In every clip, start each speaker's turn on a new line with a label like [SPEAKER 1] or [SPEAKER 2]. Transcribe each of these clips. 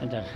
[SPEAKER 1] Bentar.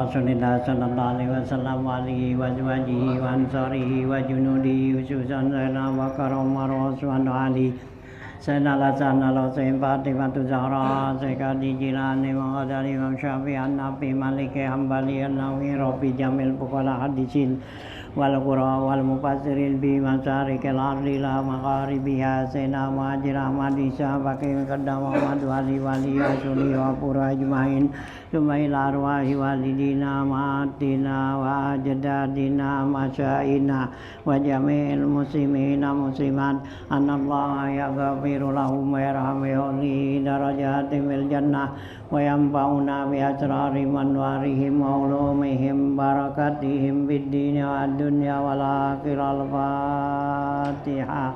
[SPEAKER 1] Rasulullah sallallahu alaihi wasallam wa alihi wa azwajihi wa ansarihi wa junudihi khususan sayyidina wa karamah rasulullah ali sayyidina al-hasan al-husain fatimatu zahra sayyidi jilani wa qadari imam syafi'i an-nafi maliki hambali an-nawi rabbi jamil fuqala hadisin wal qura wal mufassirin bi masarikil ardi la magharibiha sayyidina muhajir ahmad isa baqi qaddam muhammad wali wali asuli wa pura ajmain Sumail arwahi walidina maatina wa ajdadina masyaina wa jami'il muslimina muslimat anallaha yaghfiru lahum wa yarhamuhum li darajatin fil jannah wa yanfa'una bi asrari manwarihim wa ulumihim barakatihim bid dunya wad dunya wal akhirah. Al-Fatihah.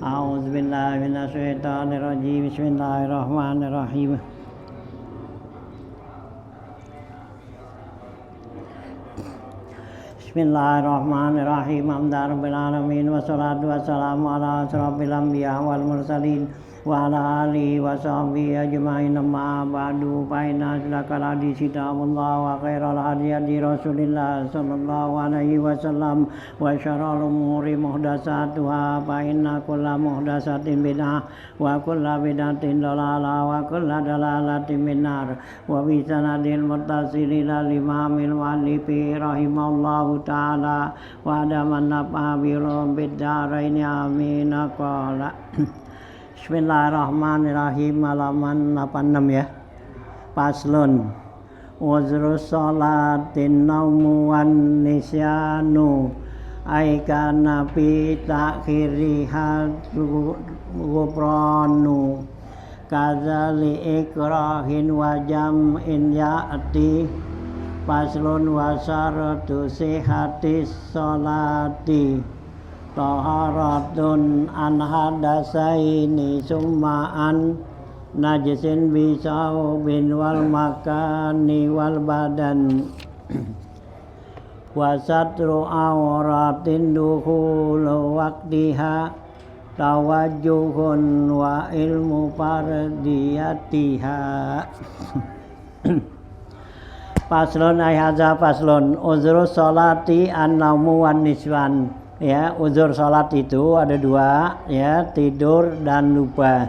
[SPEAKER 1] A'udzu billahi minasy syaithanir rajim. Bismillahirrahmanirrahim. Bismillahirrahmanirrahim. Alhamdulillahirabbil alamin wassalatu wassalamu ala asyrafil anbiya wal mursalin wa ala alihi wa sahbihi ajmain. Amma ba'du fa inna asdaqal haditsi kitabullah wa khairal hadi hadi Rasulillah sallallahu alaihi wasallam wa syarrul umuri muhdatsatuha fa inna kulla muhdatsatin bid'ah wa kulla bid'atin dhalalah wa kulla dhalalatin finnar wa bi sanadil muttasil ila imamil muallifi rahimallahu ta'ala wa adaman nafa birum biddaraini amin. Qala Bismillahirrahmanirrahim. Halaman 86 ya. Paslun uzru sholatin naumu wan nisyanu aikana fi takhiriha ghufranu kadzali ikrahin wa jam'in ya'ti paslun wa syaratu sihatis sholati taharatun an hadasaini summa an najisin bisaubin wal makani wal badan wa satru awratin dukhulu waqtiha tawajjuhun wa ilmu fardiyatiha. Paslon ayhaza paslon uzur sholati an-naumu wan niswan. Ya, uzur salat itu ada dua, ya, tidur dan lupa.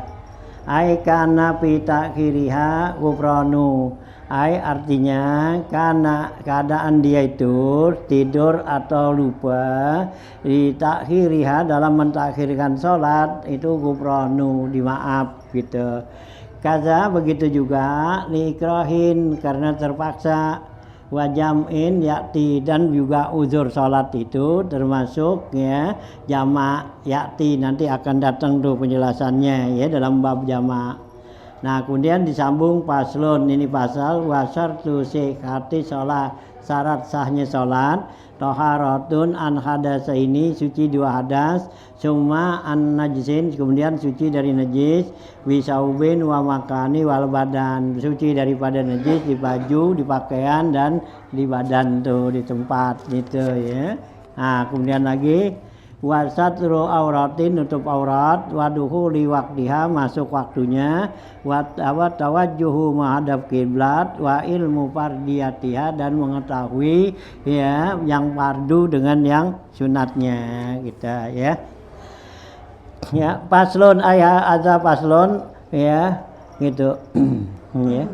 [SPEAKER 1] Ai kana fi takhiriha ghufranu. Ai artinya karena keadaan dia itu tidur atau lupa di takhiriha dalam mentakhirkan salat itu ghufranu, dimaaf gitu. Kaza begitu juga liikrahin karena terpaksa wa jam'in yakti dan juga uzur salat itu termasuk ya jamak yakti, nanti akan datang tuh penjelasannya ya dalam bab jamak. Nah, kemudian disambung paslon, ini pasal wasartu sihhati sholat, syarat sahnya sholat toharatun an hadasa, ini suci dua hadas, summa an najisin, kemudian suci dari najis, wisaubin wa makani wal badan, suci daripada najis di baju, di pakaian dan di badan tuh, di tempat gitu ya. Nah, kemudian lagi wasatru auratin, nutup aurat, waduhu li waktiha, masuk waktunya, wa tawajjuhu menghadap kiblat, wa ilmu fardiyatiha, dan mengetahui ya yang fardu dengan yang sunatnya kita ya. Ya, paslon ayat azza paslon ya gitu. Ya.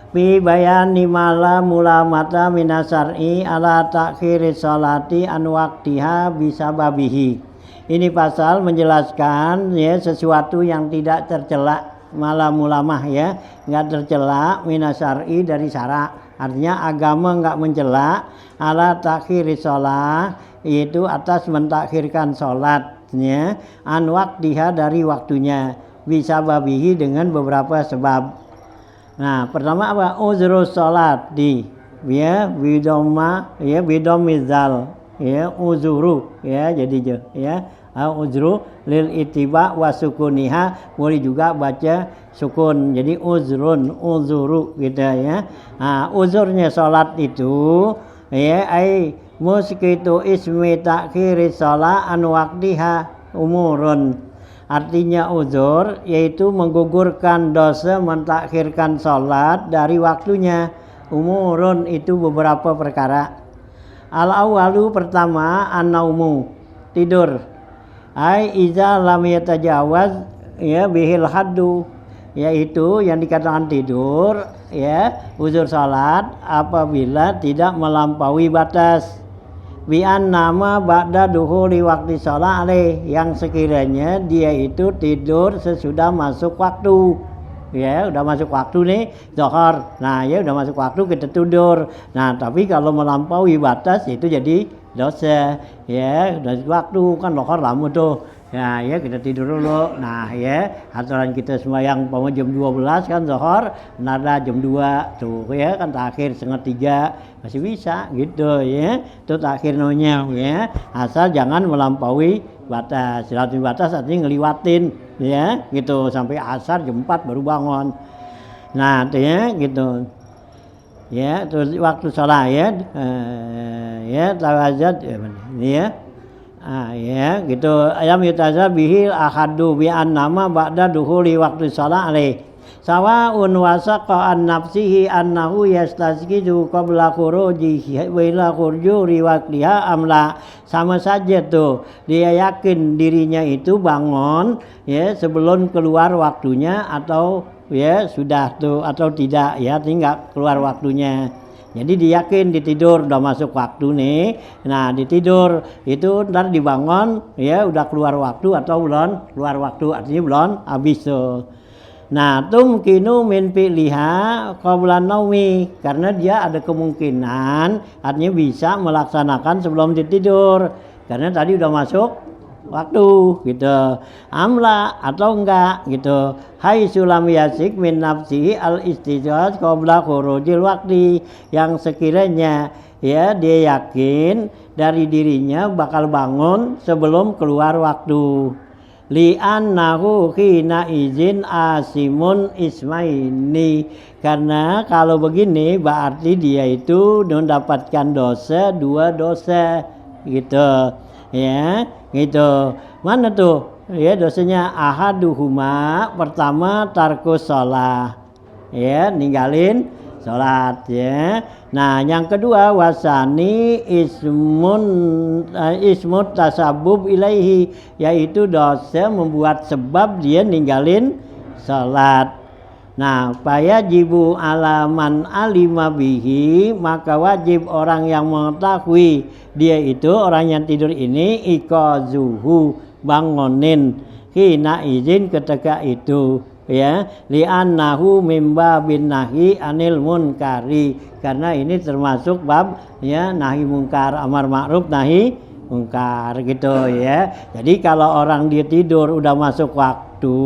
[SPEAKER 1] Fi bayani mala mulamata minasar'i ala takhiri sholati an waktiha bisababihi. Ini pasal menjelaskan ya sesuatu yang tidak tercela, mala mulamah ya, enggak tercela minasar'i dari syara. Artinya agama enggak mencela ala takhiri sholat, yaitu atas mentakhirkan sholatnya an waktiha dari waktunya, bisababihi dengan beberapa sebab. Nah, pertama apa? Uzru sholat di ya bidoma ya bidomizal ya uzuru ya, jadi ya uzru lil itiba wa sukuniha, boleh juga baca sukun, jadi uzrun uzuru gitu ya. Nah, uzurnya sholat itu ya ai muskitu ismi takhiri sholat an waqtiha umurun. Artinya uzur yaitu menggugurkan dosa mentakhirkan sholat dari waktunya. Umurun itu beberapa perkara. Al-awalu pertama an-naumu, tidur. Ai iza lam yatajawaz ya bihil haddu, yaitu yang dikatakan tidur ya uzur sholat apabila tidak melampaui batas. Bi'an nama ba'da duhuli waktu sholat alaih, yang sekiranya dia itu tidur sesudah masuk waktu ya, udah masuk waktu nih zuhur, nah ya udah masuk waktu kita tidur. Nah tapi kalau melampaui batas itu jadi dosa ya, udah waktu kan zuhur lama tuh ya, ya kita tidur dulu. Nah ya aturan kita sembahyang umpama jam 12 kan zuhur, nada jam 2 tuh ya kan takhir setengah 3 masih bisa gitu ya, itu takhir namanya ya, asal jangan melampaui batas. Melampaui batas artinya ngeliwatin ya gitu sampai asar jam 4 baru bangun. Nah itu ya gitu ya, terus waktu sholat ya ya tawazat ya ya gitu, ayam yutaza bihil ahadu bi an nama ba'da duhuli waktu sholat alaih sawa'un wasaqa an nafsihi annahu yastazkidu qabla khurujihi wa ila khurujuri waqtiha amla. Sama saja tuh dia yakin dirinya itu bangun ya sebelum keluar waktunya atau ya sudah tuh atau tidak ya, tinggal keluar waktunya. Jadi dia yakin ditidur udah masuk waktu nih. Nah ditidur itu ntar dibangun ya udah keluar waktu atau belum keluar waktu, artinya belum habis tuh. Nah tumkinu min fi'liha qabla naumi, karena dia ada kemungkinan artinya bisa melaksanakan sebelum tidur karena tadi udah masuk waktu gitu. Amla atau enggak gitu. Hai sulam yasik min nafsihi al istijaz qabla khurujil waqti, yang sekiranya ya dia yakin dari dirinya bakal bangun sebelum keluar waktu. Li'annahu khina izin asimun ismaini, karena kalau begini berarti dia itu mendapatkan dosa, dua dosa gitu ya gitu. Mana tuh ya dosanya? Ahaduhuma, pertama tarkus sholat ya, ninggalin sholat ya. Nah yang kedua wasani ismut tasabub ilaihi, yaitu dosa membuat sebab dia ninggalin sholat. Nah fayajibu alaman alima bihi, maka wajib orang yang mengetahui dia itu orang yang tidur ini ikazuhu, bangunin hina izin ketika itu ya, li'annahu mimba bin nahi anil munkari, karena ini termasuk bab ya nahi munkar, amar ma'ruf nahi munkar gitu ya. Jadi kalau orang dia tidur udah masuk waktu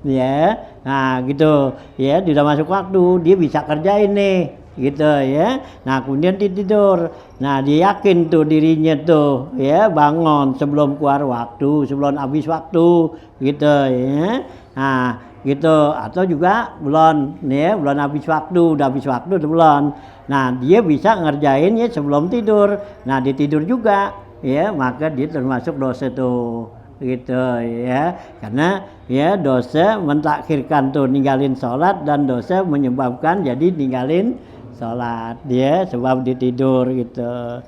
[SPEAKER 1] ya Nah gitu ya, dia udah masuk waktu, dia bisa kerjain nih gitu ya. Nah kemudian dia tidur. Nah dia yakin tuh dirinya tuh ya, bangun sebelum keluar waktu, sebelum habis waktu gitu ya. Nah gitu, atau juga belum ya, belum habis waktu, udah habis waktu udah belum. Nah dia bisa ngerjain ya sebelum tidur. Nah dia tidur juga ya, maka dia termasuk dosa tuh gitu ya, karena ya dosa mentakhirkan tuh ninggalin sholat, dan dosa menyebabkan jadi ninggalin sholat dia sebab dia tidur gitu.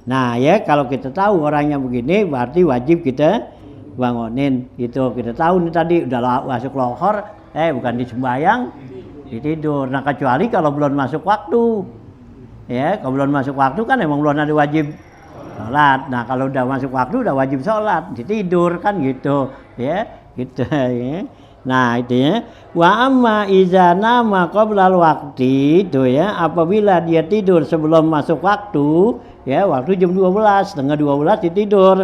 [SPEAKER 1] Nah ya, kalau kita tahu orangnya begini berarti wajib kita bangunin gitu. Kita tahu nih tadi udah masuk lohor, bukan disembayang, ditidur. Nah kecuali kalau belum masuk waktu ya, kalau belum masuk waktu kan emang belum ada wajib sholat. Nah kalau udah masuk waktu udah wajib sholat, ditidur kan gitu ya, gitu ya. Nah itu ya, wa amma iza nama qoblal waqti itu ya, apabila dia tidur sebelum masuk waktu ya, waktu jam 12, setengah 12 dia tidur,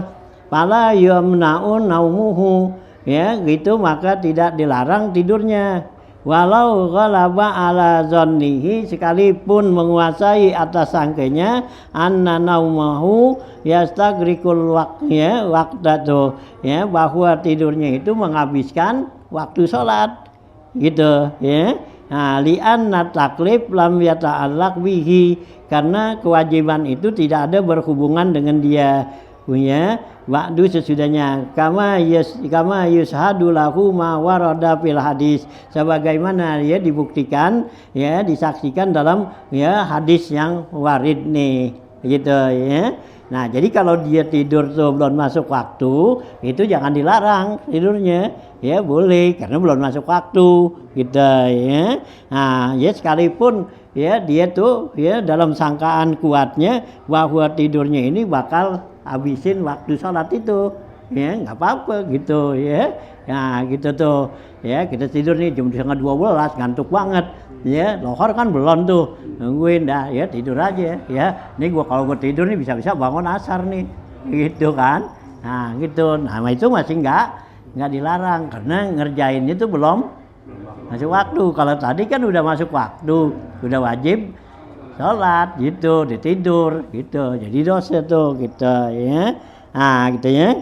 [SPEAKER 1] fala yamna'un naumuhu ya gitu, maka tidak dilarang tidurnya. Walau ghalaba ala zannihi, sekalipun menguasai atas sangkanya, anna naumahu yastagrikul waqtnya, waqtatu ya, bahwa tidurnya itu menghabiskan waktu sholat gitu ya. Nah, li'anna taklif lam yata'allaq bihi, karena kewajiban itu tidak ada berhubungan dengan dia punya waktu sesudahnya, kama yushadu lahu ma warada fil hadis, sebagaimana ya dibuktikan ya, disaksikan dalam ya hadis yang warid nih gitu ya. Nah jadi kalau dia tidur tuh belum masuk waktu, itu jangan dilarang tidurnya ya, boleh karena belum masuk waktu gitu ya. Nah ya sekalipun ya dia tuh ya dalam sangkaan kuatnya bahwa tidurnya ini bakal habisin waktu sholat itu ya, nggak apa-apa gitu ya. Nah gitu tuh ya, kita tidur nih jam 11:30 ngantuk banget ya, lohor kan belum tuh, nungguin dah ya, tidur aja ya. Nih kalau gua tidur nih bisa-bisa bangun asar nih gitu kan. Nah gitu, nah itu masih nggak dilarang karena ngerjainnya tuh belum masuk waktu. Kalau tadi kan udah masuk waktu, udah wajib sholat gitu, ditidur gitu, jadi dosa tuh gitu ya. Nah gitu ya.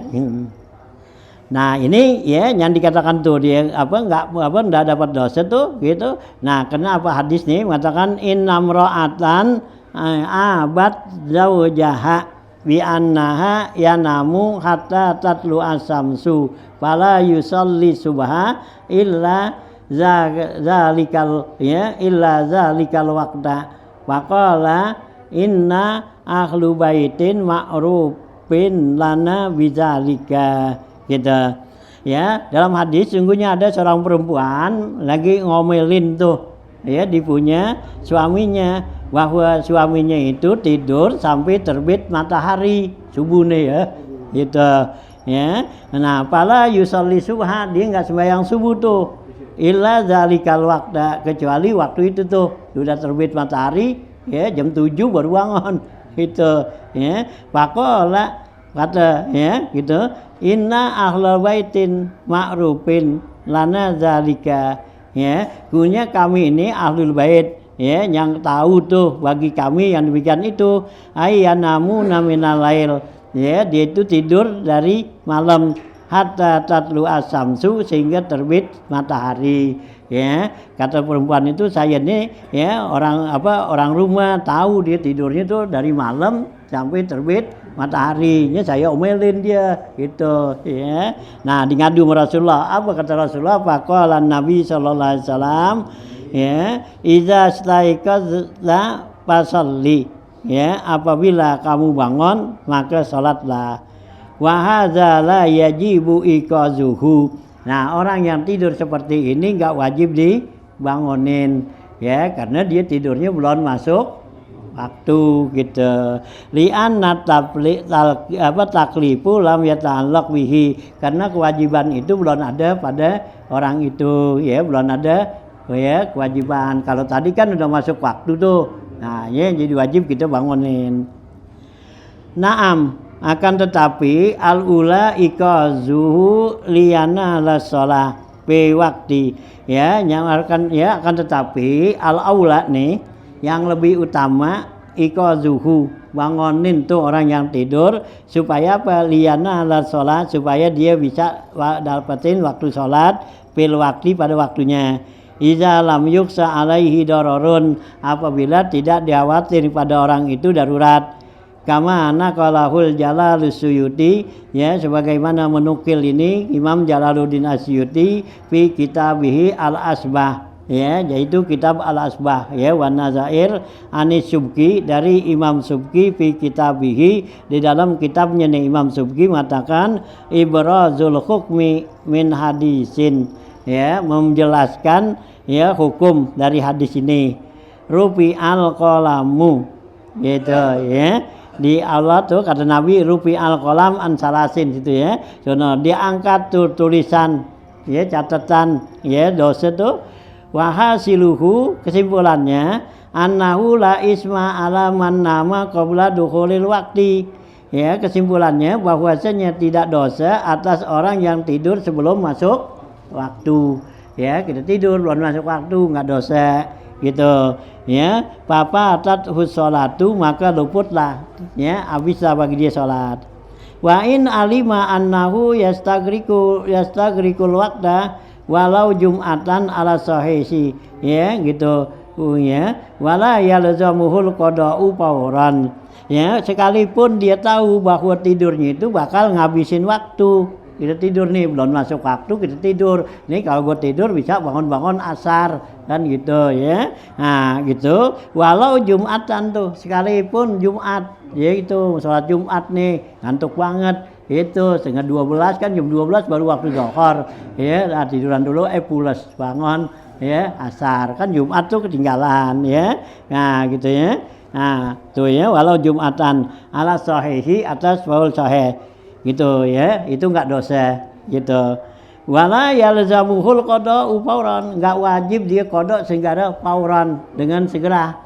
[SPEAKER 1] Nah ini ya yang dikatakan tuh dia enggak dapat dosa tuh gitu. Nah kenapa hadis nih mengatakan innam ra'atan abad zawjaha bi annaha yanamu hatta tatlu asamsu fala yusalli subha illa zalikal ya, illa zalikal waqta. Faqala inna ahlu baitin ma'rufin lana bizalika gitu ya. Dalam hadis sungguhnya ada seorang perempuan lagi ngomelin tuh ya, dipunya suaminya, bahwa suaminya itu tidur sampai terbit matahari subuh nih ya gitu ya. Nah pala yusalli subha, dia nggak sembahyang subuh tuh, illa zalikal waqta, kecuali waktu itu tuh sudah terbit matahari ya, jam 7 baru bangun gitu ya. Faqala, kata ya gitu, inna ahlal baitin ma'rufin lana zalika ya, punya kami ini ahlul bait ya, yang tahu tuh bagi kami yang demikian itu, ayyanamu naminal lail ya, dia itu tidur dari malam hatta tatlu asamsu, sehingga terbit matahari ya. Kata perempuan itu, saya nih ya orang rumah tahu dia tidurnya tuh dari malam sampai terbit mataharinya, saya omelin dia gitu ya. Nah ngadu sama Rasulullah, apa kata Rasulullah? Faqala Nabi sallallahu alaihi wasallam ya, iza staiqadza fasalli ya, apabila kamu bangun maka salatlah. Wa hadza la yajibu iqazuhu. Nah orang yang tidur seperti ini enggak wajib dibangunin ya, karena dia tidurnya belum masuk waktu gitu. Li'anna taklifu lam yata'allaq bihi, karena kewajiban itu belum ada pada orang itu ya, belum ada ya kewajiban. Kalau tadi kan udah masuk waktu tuh, nah ya jadi wajib kita bangunin. Naam, akan tetapi al-ula iqazuhu liyana la shalah fi waqti. Ya, nyamarkan ya, akan tetapi al-aula nih yang lebih utama iqazuhu, bangunin tuh orang yang tidur supaya apa? Liyana ala sholat, supaya dia bisa dapetin waktu sholat fil waqti, pada waktunya. Iza lam yuksa alaihi dararun, apabila tidak dikhawatir pada orang itu darurat. Kama naqalahul Jalalus Suyuti, ya, sebagaimana menukil ini Imam Jalaluddin Asyuti fi kitabihi al-asbah, ya, yaitu kitab al-asbah, ya, wan nazair anis Subki, dari Imam Subki fi kitabihi, di dalam kitabnya nih Imam Subki mengatakan ibrazul hukmi min hadisin, ya, menjelaskan ya hukum dari hadis ini. Rufi al-qalamu, gitu ya. Di Allah tuh kata Nabi rufi al-qalam an salasin gitu ya. Sono diangkat tuh tulisan, ya, catatan, ya, dosa tuh. Wa hasiluhu, kesimpulannya annahu la isma ala man nama qabla dukhulil waqti. Ya, kesimpulannya bahwasanya tidak dosa atas orang yang tidur sebelum masuk waktu. Ya, kita tidur belum masuk waktu enggak dosa gitu, ya. Papa atat hussolatu, maka luputlah, ya, habislah bagi dia sholat. Wa in alima annahu yastagrikul waqta walau jum'atan ala sahisi, ya, gitu, ya. Wala yalzamuhul qada'u fawran, ya, sekalipun dia tahu bahwa tidurnya itu bakal ngabisin waktu. Kita tidur nih, belum masuk waktu kita tidur. Nih kalau gue tidur bisa bangun-bangun asar, kan gitu ya. Nah gitu, walau Jumatan tuh, sekalipun Jumat, ya itu sholat Jumat nih, ngantuk banget. Itu setengah 12 kan, jam 12 baru waktu zuhur. Ya, nah, tiduran dulu, pulas bangun, ya, asar. Kan Jumat tuh ketinggalan, ya. Nah gitu ya. Nah tuh ya, walau Jumatan ala sahihi, atas faul sahih, gitu ya, itu enggak dosa gitu. Wala yalzamuhul qada'u fauran, enggak wajib dia qada segera fauran, dengan segera,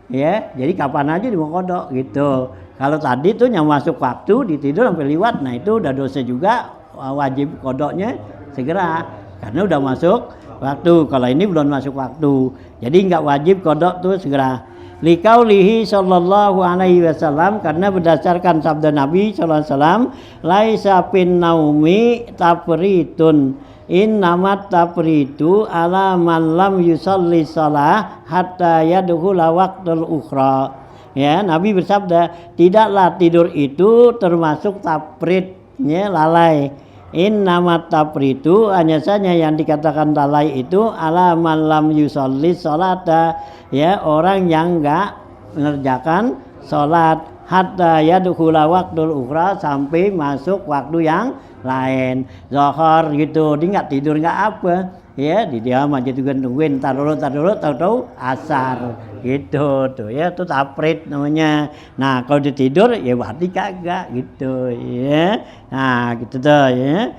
[SPEAKER 1] ya. Jadi kapan aja dia mau qada gitu. Kalau tadi tuh yang masuk waktu ditidur sampai liwat, nah itu udah dosa juga, wajib qadanya segera karena udah masuk waktu. Kalau ini belum masuk waktu, jadi enggak wajib qada tuh segera. Liqaulihi sallallahu alaihi wasallam, karena berdasarkan sabda Nabi sallallahu alaihi wasallam, laisa fin naumi tafritun, innamat tafritu ala man lam yusalli shalah hatta yadkhula waqtul ukhra. Ya, Nabi bersabda, tidaklah tidur itu termasuk tafritnya, lalai. Innamat tafritu, hanya saja yang dikatakan lalai itu ala man lam yusalli sholata, ya, orang yang enggak mengerjakan sholat hatta yadkhula waqtul ukhra, sampai masuk waktu yang lain, zuhur gitu. Dia enggak tidur enggak apa, ya, di dia aja juga nungguin tar dulu tahu asar gitu tuh, ya, itu tafrit namanya. Nah kalau dia tidur ya berarti kagak gitu, ya. Nah gitu tuh, ya.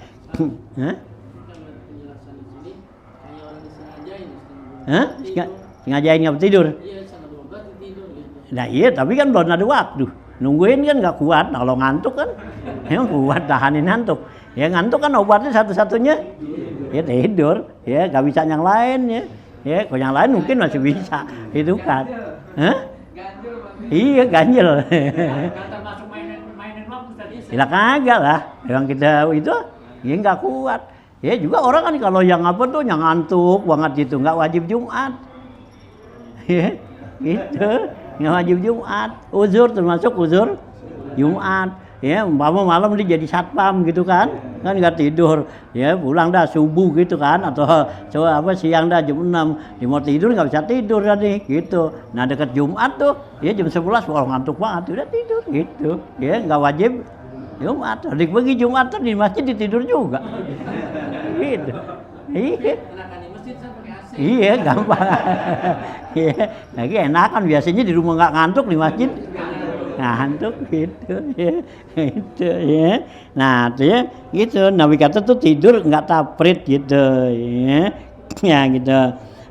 [SPEAKER 1] Sengajain nggak tidur? Nah iya, tapi kan belum ada waktu, nungguin kan nggak kuat. Nah, kalau ngantuk kan emang kuat tahanin ngantuk. Ya ngantuk kan obatnya satu-satunya ya tidur, ya, nggak bisa yang lain, ya. Ya, kalau yang lain mungkin masih bisa, itu kan. Iya, ganjel. Ya kagak lah, yang kita itu ya nggak kuat. Ya juga orang kan kalau yang apa tuh yang ngantuk banget itu nggak wajib Jumat. Ya, gitu, nggak wajib Jumat. Uzur termasuk uzur Jumat. Ya, umpama malam dia jadi satpam gitu kan nggak tidur, ya, pulang dah subuh gitu kan, atau siang dah jam 6, dia mau tidur nggak bisa tidur tadi gitu. Nah dekat Jumat tuh, ya jam 11, wah ngantuk banget, udah tidur gitu, ya, nggak wajib Jumat. Adik pergi Jumatan di masjid ditidur juga, gitu. Iya, gampang. Iya, lagi enakan biasanya di rumah nggak ngantuk, di masjid ngantuk gitu, ya, gitu, ya. Nah itu ya gitu, Nabi kata tuh tidur nggak tafrit gitu, ya, ya gitu.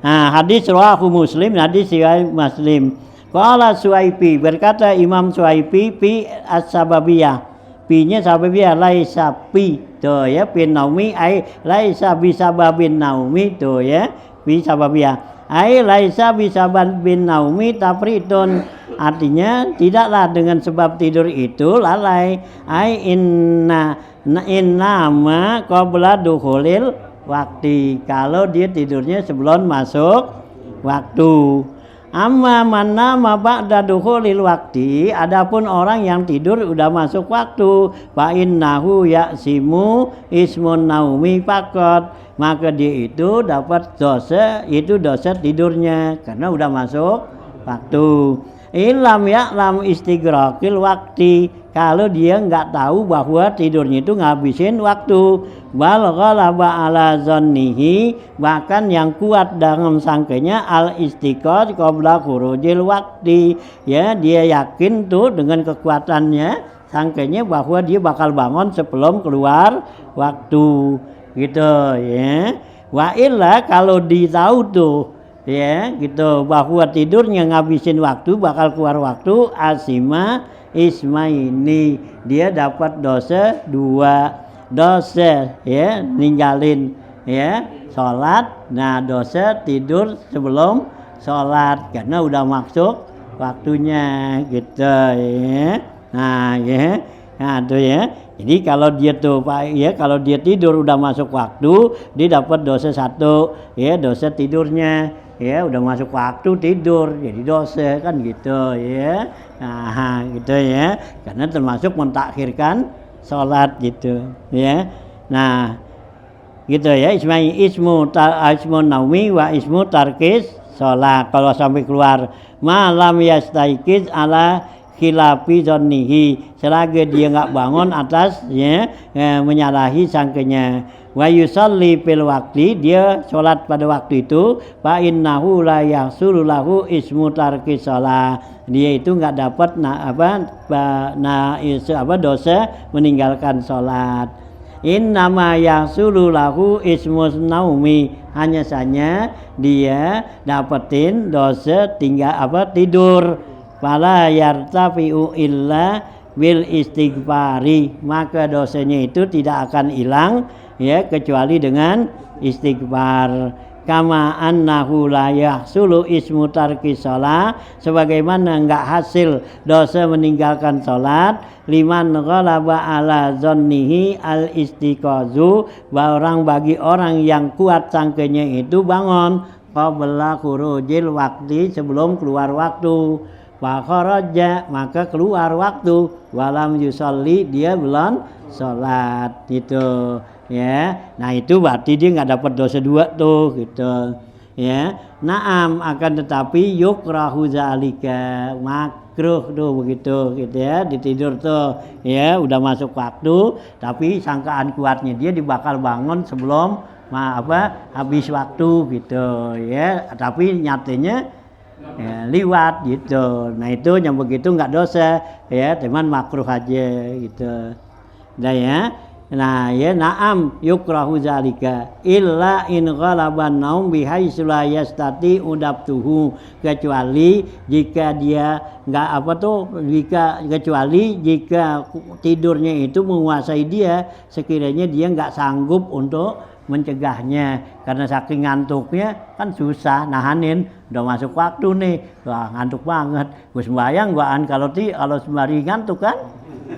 [SPEAKER 1] Nah hadis rawahu Muslim, hadis riwayat Muslim. Qala Suaipi, berkata Imam Suaipi fi as-sababiyah, Pi-nya sababiyah laisa pi tuh ya, bin naumi ai laisa bisababin naumi tuh ya, bi sababiyah ai laisa bisababin naumi tafridun, artinya tidaklah dengan sebab tidur itu lalai. Ai innama qabla dukhulil waktu, kalau dia tidurnya sebelum masuk waktu. Amma manna ma ba'da dukhulil waqti, adapun orang yang tidur udah masuk waktu, fa innahu ya'simu ismun naumi faqat, maka dia itu dapat dosa, itu dosa tidurnya karena udah masuk waktu. Ilam ya'lam istighraqil waqti, kalau dia nggak tahu bahwa tidurnya itu ngabisin waktu. Bal ghalaba ala zannihi, bahkan yang kuat dalam sangkanya al istiqaz qabla khurujil waqti, ya dia yakin tuh dengan kekuatannya sangkanya bahwa dia bakal bangun sebelum keluar waktu gitu ya. Wa illa, kalau ditahu tuh ya gitu bahwa tidurnya ngabisin waktu, bakal keluar waktu, asima ismaini, dia dapat dosa dua, dosa ya ninggalin ya sholat, nah dosa tidur sebelum sholat karena udah masuk waktunya gitu ya. Nah ya, nah tuh ya. Jadi kalau dia tuh Pak ya, kalau dia tidur udah masuk waktu, dia dapat dosa satu ya, dosa tidurnya ya, udah masuk waktu tidur jadi dosa kan gitu ya. Nah gitu ya, karena termasuk mentakhirkan sholat gitu ya. Nah gitu ya, ismu naumi wa ismu tarkis sholat, kalau sampai keluar malam yastaikiz ala khilafi zonnihi, selagi dia nggak bangun atas ya menyalahi sangkanya. Wa yusalli fil waqti, dia sholat pada waktu itu, fa innahu la yahsulu lahu ismu tarki shalah, dia itu nggak dapat dosa meninggalkan sholat. Innama yahsulu lahu ismu naumi, hanya saja dia dapetin dosa tinggal tidur. Fala yartafi'u illa bil istighfari, maka dosanya itu tidak akan hilang ya kecuali dengan istighfar. Kama annahu la yahsulu ismu tarki shalah, sebagaimana enggak hasil dosa meninggalkan salat, liman ghalaba ala zannihi al istiqazu, bagi orang yang kuat sangkanya itu bangun qabla khurujil waqti, sebelum keluar waktu. Wa kharaja, maka keluar waktu, walam yusolli, dia belum sholat gitu ya. Nah itu berarti dia nggak dapat dosa dua tuh gitu ya. Naam, akan tetapi yukrahu zalika, makruh tuh begitu gitu ya, ditidur tuh ya udah masuk waktu, tapi sangkaan kuatnya dia dibakal bangun sebelum habis waktu gitu ya, tapi nyatanya ya, liwat gitu. Nah itu yang begitu nggak dosa ya, teman makruh aja gitu. Nah ya, nah ya, naam yukrahu zalika illa in ghalaban naum bihaitsu la yastati udabtuhu, kecuali jika dia nggak kecuali jika tidurnya itu menguasai dia, sekiranya dia nggak sanggup untuk mencegahnya, karena saking ngantuknya kan susah nahanin, udah masuk waktu nih, wah ngantuk banget, gue sembahyang guaan kalau sembari ngantuk kan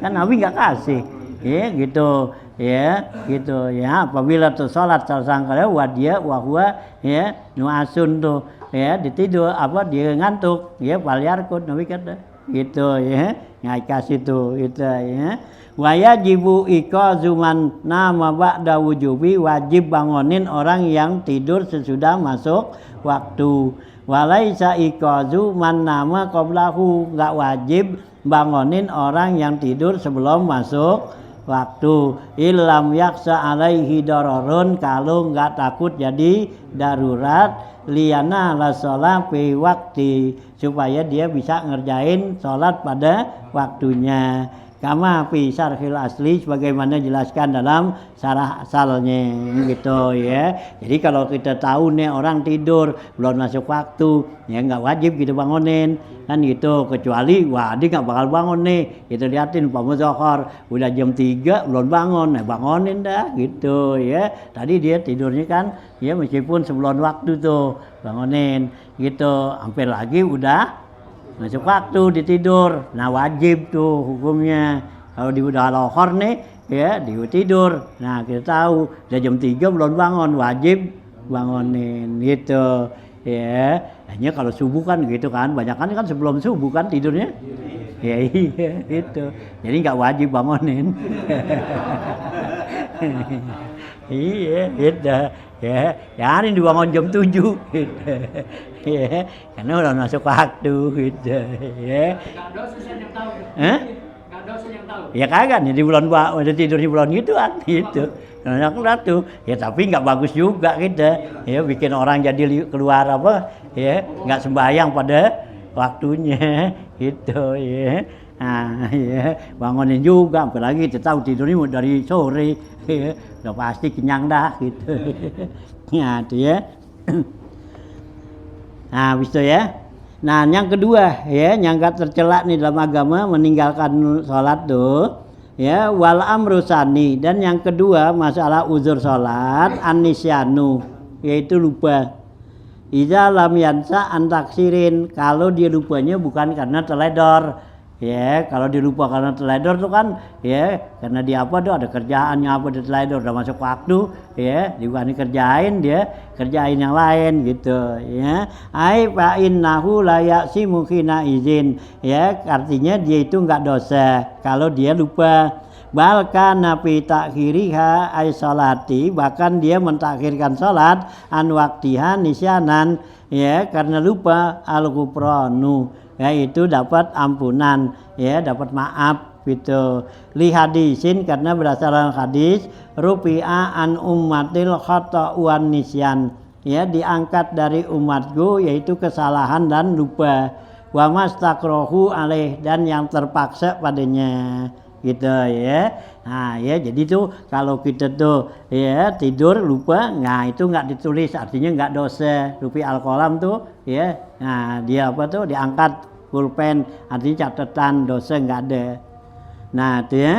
[SPEAKER 1] Nabi nggak kasih ya gitu ya. Apabila tuh sholat sangkala wahwa ya nuasun tuh ya ditidur dia ngantuk ya palyarkut, Nabi kata gitu ya, nggak kasih tuh itu ya. Wa yajibu iqazuman nama ba'da wujubi, wajib bangunin orang yang tidur sesudah masuk waktu. Walaisa iqazu man nama qablahu, enggak wajib bangunin orang yang tidur sebelum masuk waktu. Illam yaksa alaihi dararun, kalau enggak takut jadi darurat, liyana la sholat fi waktu, supaya dia bisa ngerjain sholat pada waktunya. kama fi syarhil asli sebagaimana jelaskan dalam syarah asalnya gitu ya. Jadi kalau kita tahu nih orang tidur belum masuk waktu ya nggak wajib gitu bangunin kan gitu, kecuali wah dia nggak bakal bangun nih kita liatin umpama zuhur udah jam 3 belum bangun, nah bangunin dah gitu ya. Tadi dia tidurnya kan ya meskipun sebelum waktu tuh bangunin gitu, hampir lagi udah masuk waktu ditidur, nah wajib tuh hukumnya. Kalau di udah lohor nih ya di tidur, nah kita tahu udah jam 3 belum bangun, wajib bangunin gitu ya. Hanya kalau subuh kan gitu kan, banyak kan sebelum subuh kan tidurnya ya iya itu, jadi nggak wajib bangunin. Iya gitu ya, ini dibangun jam 7 gitu. Ya, karena udah masuk waktu gitu ya.
[SPEAKER 2] Enggak dosa yang tahu. Enggak dosa yang tahu.
[SPEAKER 1] Ya kagak nih di bulan udah tidur di bulan gituan gitu. Nah, tuh. Ya tapi nggak bagus juga gitu. Ya bikin orang jadi keluar apa ya, nggak sembahyang pada waktunya gitu ya. Nah, ya bangunin juga, apalagi kita tahu tidurnya dari sore, ya, udah pasti kenyang dah gitu. Ya, itu ya. Nah, bisa ya. Nah, yang kedua ya, yang gak tercela nih dalam agama meninggalkan sholat tuh, ya wal amrusani, dan yang kedua masalah uzur sholat anisyanu, yaitu lupa. Iza lam yansa antaksirin, kalau dia lupanya bukan karena teledor. Ya, kalau dilupa karena teledor tuh kan ya karena dia apa tuh ada kerjaannya apa di teledor udah masuk waktu ya bukan dikerjain dia kerjain yang lain gitu ya. Ai fa innahu la ya'simu khina izin, ya artinya dia itu enggak dosa kalau dia lupa. Balkan nabi takhiriha ay salati, bahkan dia mentakhirkan salat an waktiha nisyanan ya karena lupa al-ghufranu, yaitu dapat ampunan ya dapat maaf gitu. Li hadisin, karena berdasarkan hadis rupi'a an ummatil khata' wan nisyan, ya diangkat dari umatku yaitu kesalahan dan lupa. Wa mastakrohu alaih, dan yang terpaksa padanya gitu ya. Nah ya jadi tuh kalau kita tuh ya tidur lupa, nah itu nggak ditulis artinya nggak dosa. Rupi al-qalam tuh ya, nah dia apa tuh diangkat pulpen, artinya catatan, dosa nggak ada. Nah itu ya.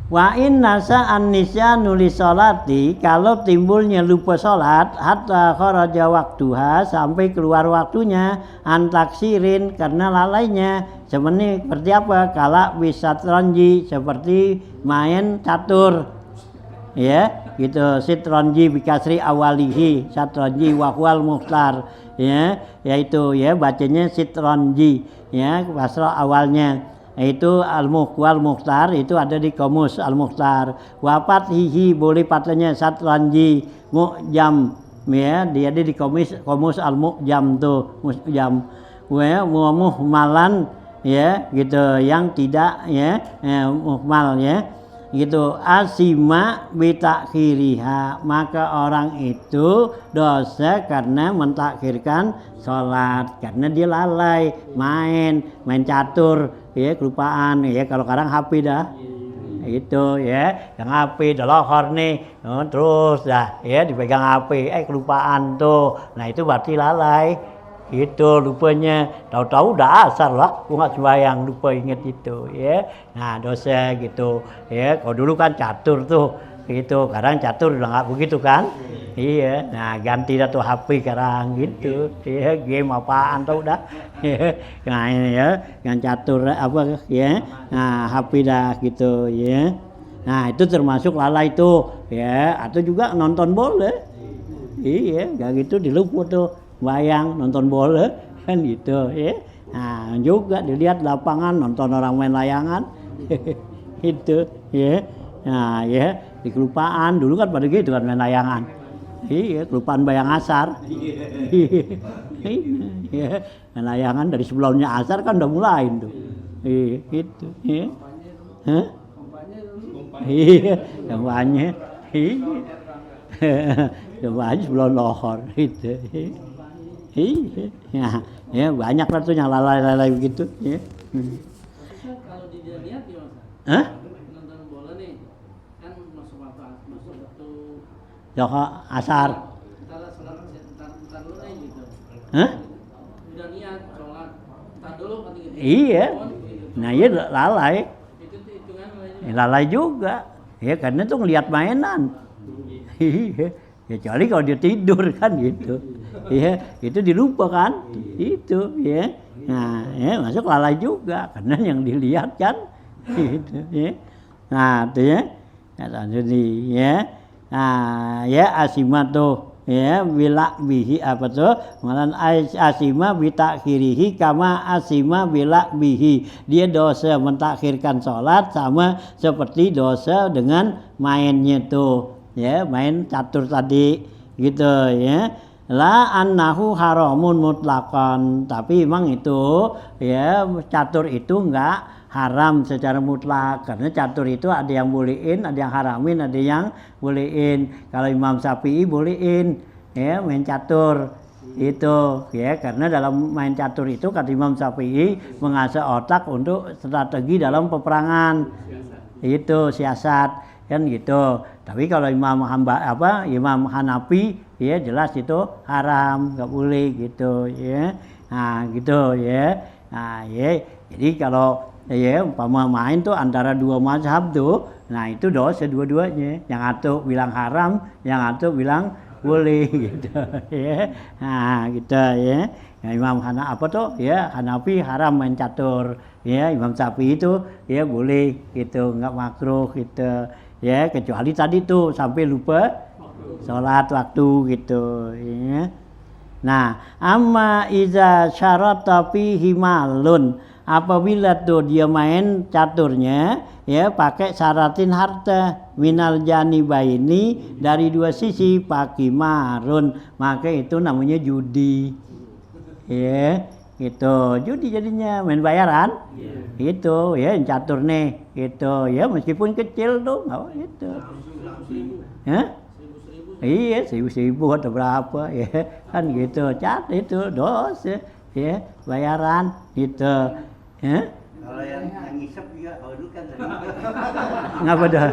[SPEAKER 1] Wa inna sa'an nisyanu li sholati, kalau timbulnya lupa sholat hatta kharaja waktuha, sampai keluar waktunya, antaksirin karena lalainya, seperti apa? Kala wisatronji, seperti main catur ya gitu. Sitronji bikasri awalihi, satronji wahwal muhtar ya, yaitu ya bacanya sitronji ya pasrah awalnya, itu al-muhwal muhtar, itu ada di komus al-muhtar. Wafat hihi, boleh patahnya satranji mu'jam ya, dia ada di komus al-mu'jam tuh mu'jam wa muhmalan ya gitu, yang tidak ya muhmal ya gitu. Asima bitakhiriha, maka orang itu dosa karena mentakhirkan sholat, karena dia lalai main catur ya, kelupaan ya. Kalau sekarang HP dah itu ya, yang HP dah lohor nih terus dah ya dipegang HP kelupaan tuh, nah itu berarti lalai itu lupanya. Tahu-tahu udah asar lah, gua nggak sembahyang lupa inget itu ya, nah dosa gitu ya. Kalau dulu kan catur tuh gitu, sekarang catur udah nggak begitu kan. Iya, nah ganti dah tuh HP sekarang gitu ya, game apaan tau dah ya. Nah ini ya yang catur apa ya, nah HP dah gitu ya. Nah itu termasuk lalai tuh ya, atau juga nonton bola iya gak gitu diluput tuh bayang nonton bola kan gitu ya. Nah juga dilihat lapangan nonton orang main layangan itu ya. Nah ya di kelupaan dulu kan pada gitu kan main layangan. Iya kelupaan bayang asar. Iya main layangan dari sebelumnya asar kan udah mulai tuh. Iya gitu ya. Hah? Iya kampanye. Iya kampanye sebelum lohor gitu. Iya, ya banyak lah tuh yang lalai-lalai begitu. Ya.
[SPEAKER 2] Kalau dilihat gimana?
[SPEAKER 1] Hah?
[SPEAKER 2] Nonton bola nih kan masuk waktu
[SPEAKER 1] Joko asar.
[SPEAKER 2] Ntar dulu nih gitu.
[SPEAKER 1] Hah?
[SPEAKER 2] Udah niat sholat, ntar dulu kan gitu.
[SPEAKER 1] Iya. Nah, iya lalai.
[SPEAKER 2] Itu hitungan
[SPEAKER 1] Lalai juga. Ya karena tuh ngelihat mainan. Iya. Ya kecuali kalau dia tidur kan gitu. Iya, itu dilupa kan? Itu, ya. Nah, ya masuk lalai juga karena yang dilihat kan gitu, ya. Nah, itu ya. Jadi ya. Nah, ya asima tuh ya bila bihi apa tuh? Malan asima bitakhirihi kama asima bila bihi. Dia dosa mentakhirkan sholat sama seperti dosa dengan mainnya tuh. Ya, main catur tadi gitu ya. La annahu haramun mutlaqan, tapi memang itu ya catur itu enggak haram secara mutlak karena catur itu ada yang bolehin, ada yang haramin, ada yang bolehin. Kalau Imam Syafi'i bolehin ya main catur itu ya karena dalam main catur itu kata Imam Syafi'i mengasah otak untuk strategi dalam peperangan. Itu siasat kan gitu. Tapi kalau Imam Hanafi ya jelas itu haram, nggak boleh gitu ya. Nah gitu ya. Nah ya jadi kalau ya umpama main tuh antara dua mazhab tuh, nah itu dosa dua-duanya. Yang satu bilang haram, yang satu bilang boleh gitu ya. Nah gitu ya. Ya, Imam Hanafi haram main catur ya. Imam Syafi'i itu ya boleh gitu, nggak makruh gitu ya, kecuali tadi tuh sampai lupa sholat waktu gitu ya. Nah, amma iza syarata fihi malun, apabila tuh dia main caturnya ya pakai syaratin harta minal janibaini dari dua sisi pakai marun, maka itu namanya judi ya gitu. Judi jadinya main bayaran itu ya catur nih gitu ya, meskipun kecil tuh nggak gitu. Iya 1.000 atau berapa ya kan gitu, cat itu dosa ya bayaran gitu ya.
[SPEAKER 3] Kalau yang ngisep juga kalau dulu kan
[SPEAKER 1] Ngapa dah?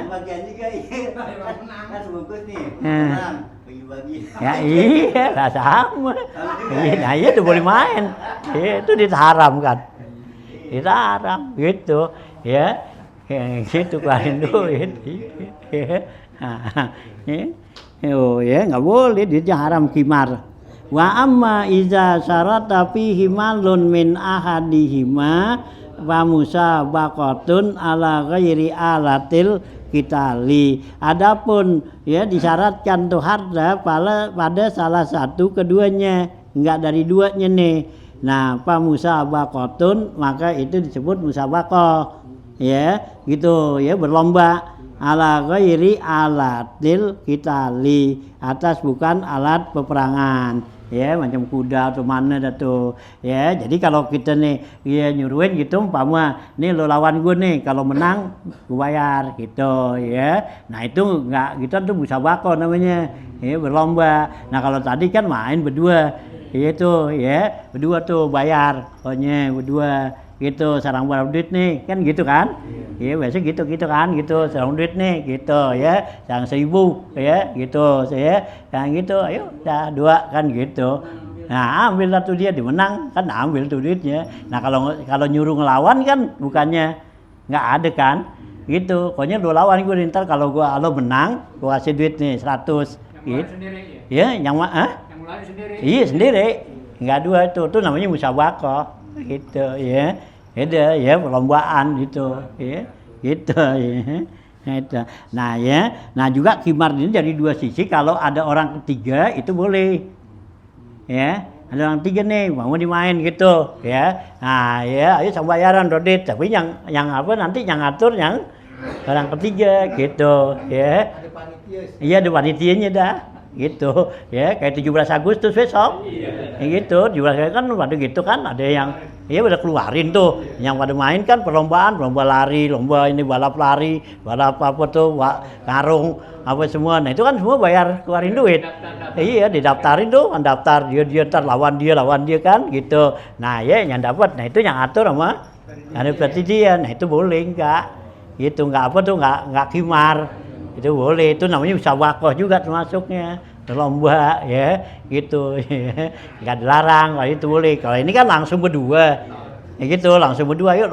[SPEAKER 3] bagian juga iya kan sebungkus nih menang bagi-bagi
[SPEAKER 1] Ya iya lah sama. Iya, nah iya tuh boleh main. Itu diharam kan. Diharam gitu ya. Gitu keluarin duit. Oh ya nggak boleh, dia haram kimar. Wa amma iza syarata fihi malun min ahadihima wa musabaqatun ala ghairi alatil qitali. Adapun ya disyaratkan tuh harta pada salah satu keduanya, enggak dari duanya nih. Nah, pa musabaqatun maka itu disebut musabaqah. Ya, gitu ya berlomba ala ghairi alatil qitali, atas bukan alat peperangan. Ya macam kuda atau mana dah tuh ya. Jadi kalau kita nih ya nyuruhin gitu umpama nih lo lawan gue nih, kalau menang gue bayar gitu ya. Nah itu enggak gitu tuh musabaqah namanya ya, berlomba. Nah kalau tadi kan main berdua itu ya, berdua tuh bayar pokoknya berdua gitu, sarang berapa duit nih kan gitu kan. Iya biasa gitu kan gitu, sarang duit nih gitu ya, sarang 1.000 ya gitu saya yang gitu, ayo dah 2 kan gitu. Nah ambil satu dia dimenang kan, ambil tuh duitnya. Nah kalau nyuruh ngelawan kan bukannya nggak ada kan gitu, pokoknya lu lawan gue ntar kalau menang gue kasih duit nih 100 gitu ya. Yang
[SPEAKER 2] mulai sendiri.
[SPEAKER 1] Iya sendiri, nggak dua itu namanya musabaqah gitu ya. Ada ya perlombaan gitu ya, gitu ya. Nah ya, nah juga khimar ini dari dua sisi. Kalau ada orang ketiga itu boleh ya, ada orang ketiga nih mau dimain gitu ya. Nah ya ayo sama bayaran Rodit, tapi yang apa nanti yang ngatur yang orang ketiga gitu ya. Iya ada panitianya dah gitu ya, kayak 17 Agustus besok gitu. 17 Agustus kan pada gitu kan, ada yang ya udah keluarin tuh yang pada main kan perlombaan, lomba lari, lomba ini balap lari, balap apa tuh karung apa semua. Nah itu kan semua bayar keluarin duit. Iya didaftarin tuh, daftar dia ntar lawan dia kan gitu. Nah ya yang dapat, nah itu yang atur sama Ada pertidian, nah itu boleh enggak? Gitu enggak apa tuh enggak kimar. Itu boleh, itu namanya musawakoh juga termasuknya. Lomba ya, gitu. Enggak dilarang, kalau itu boleh. Kalau ini kan langsung berdua. Ya gitu, langsung berdua yuk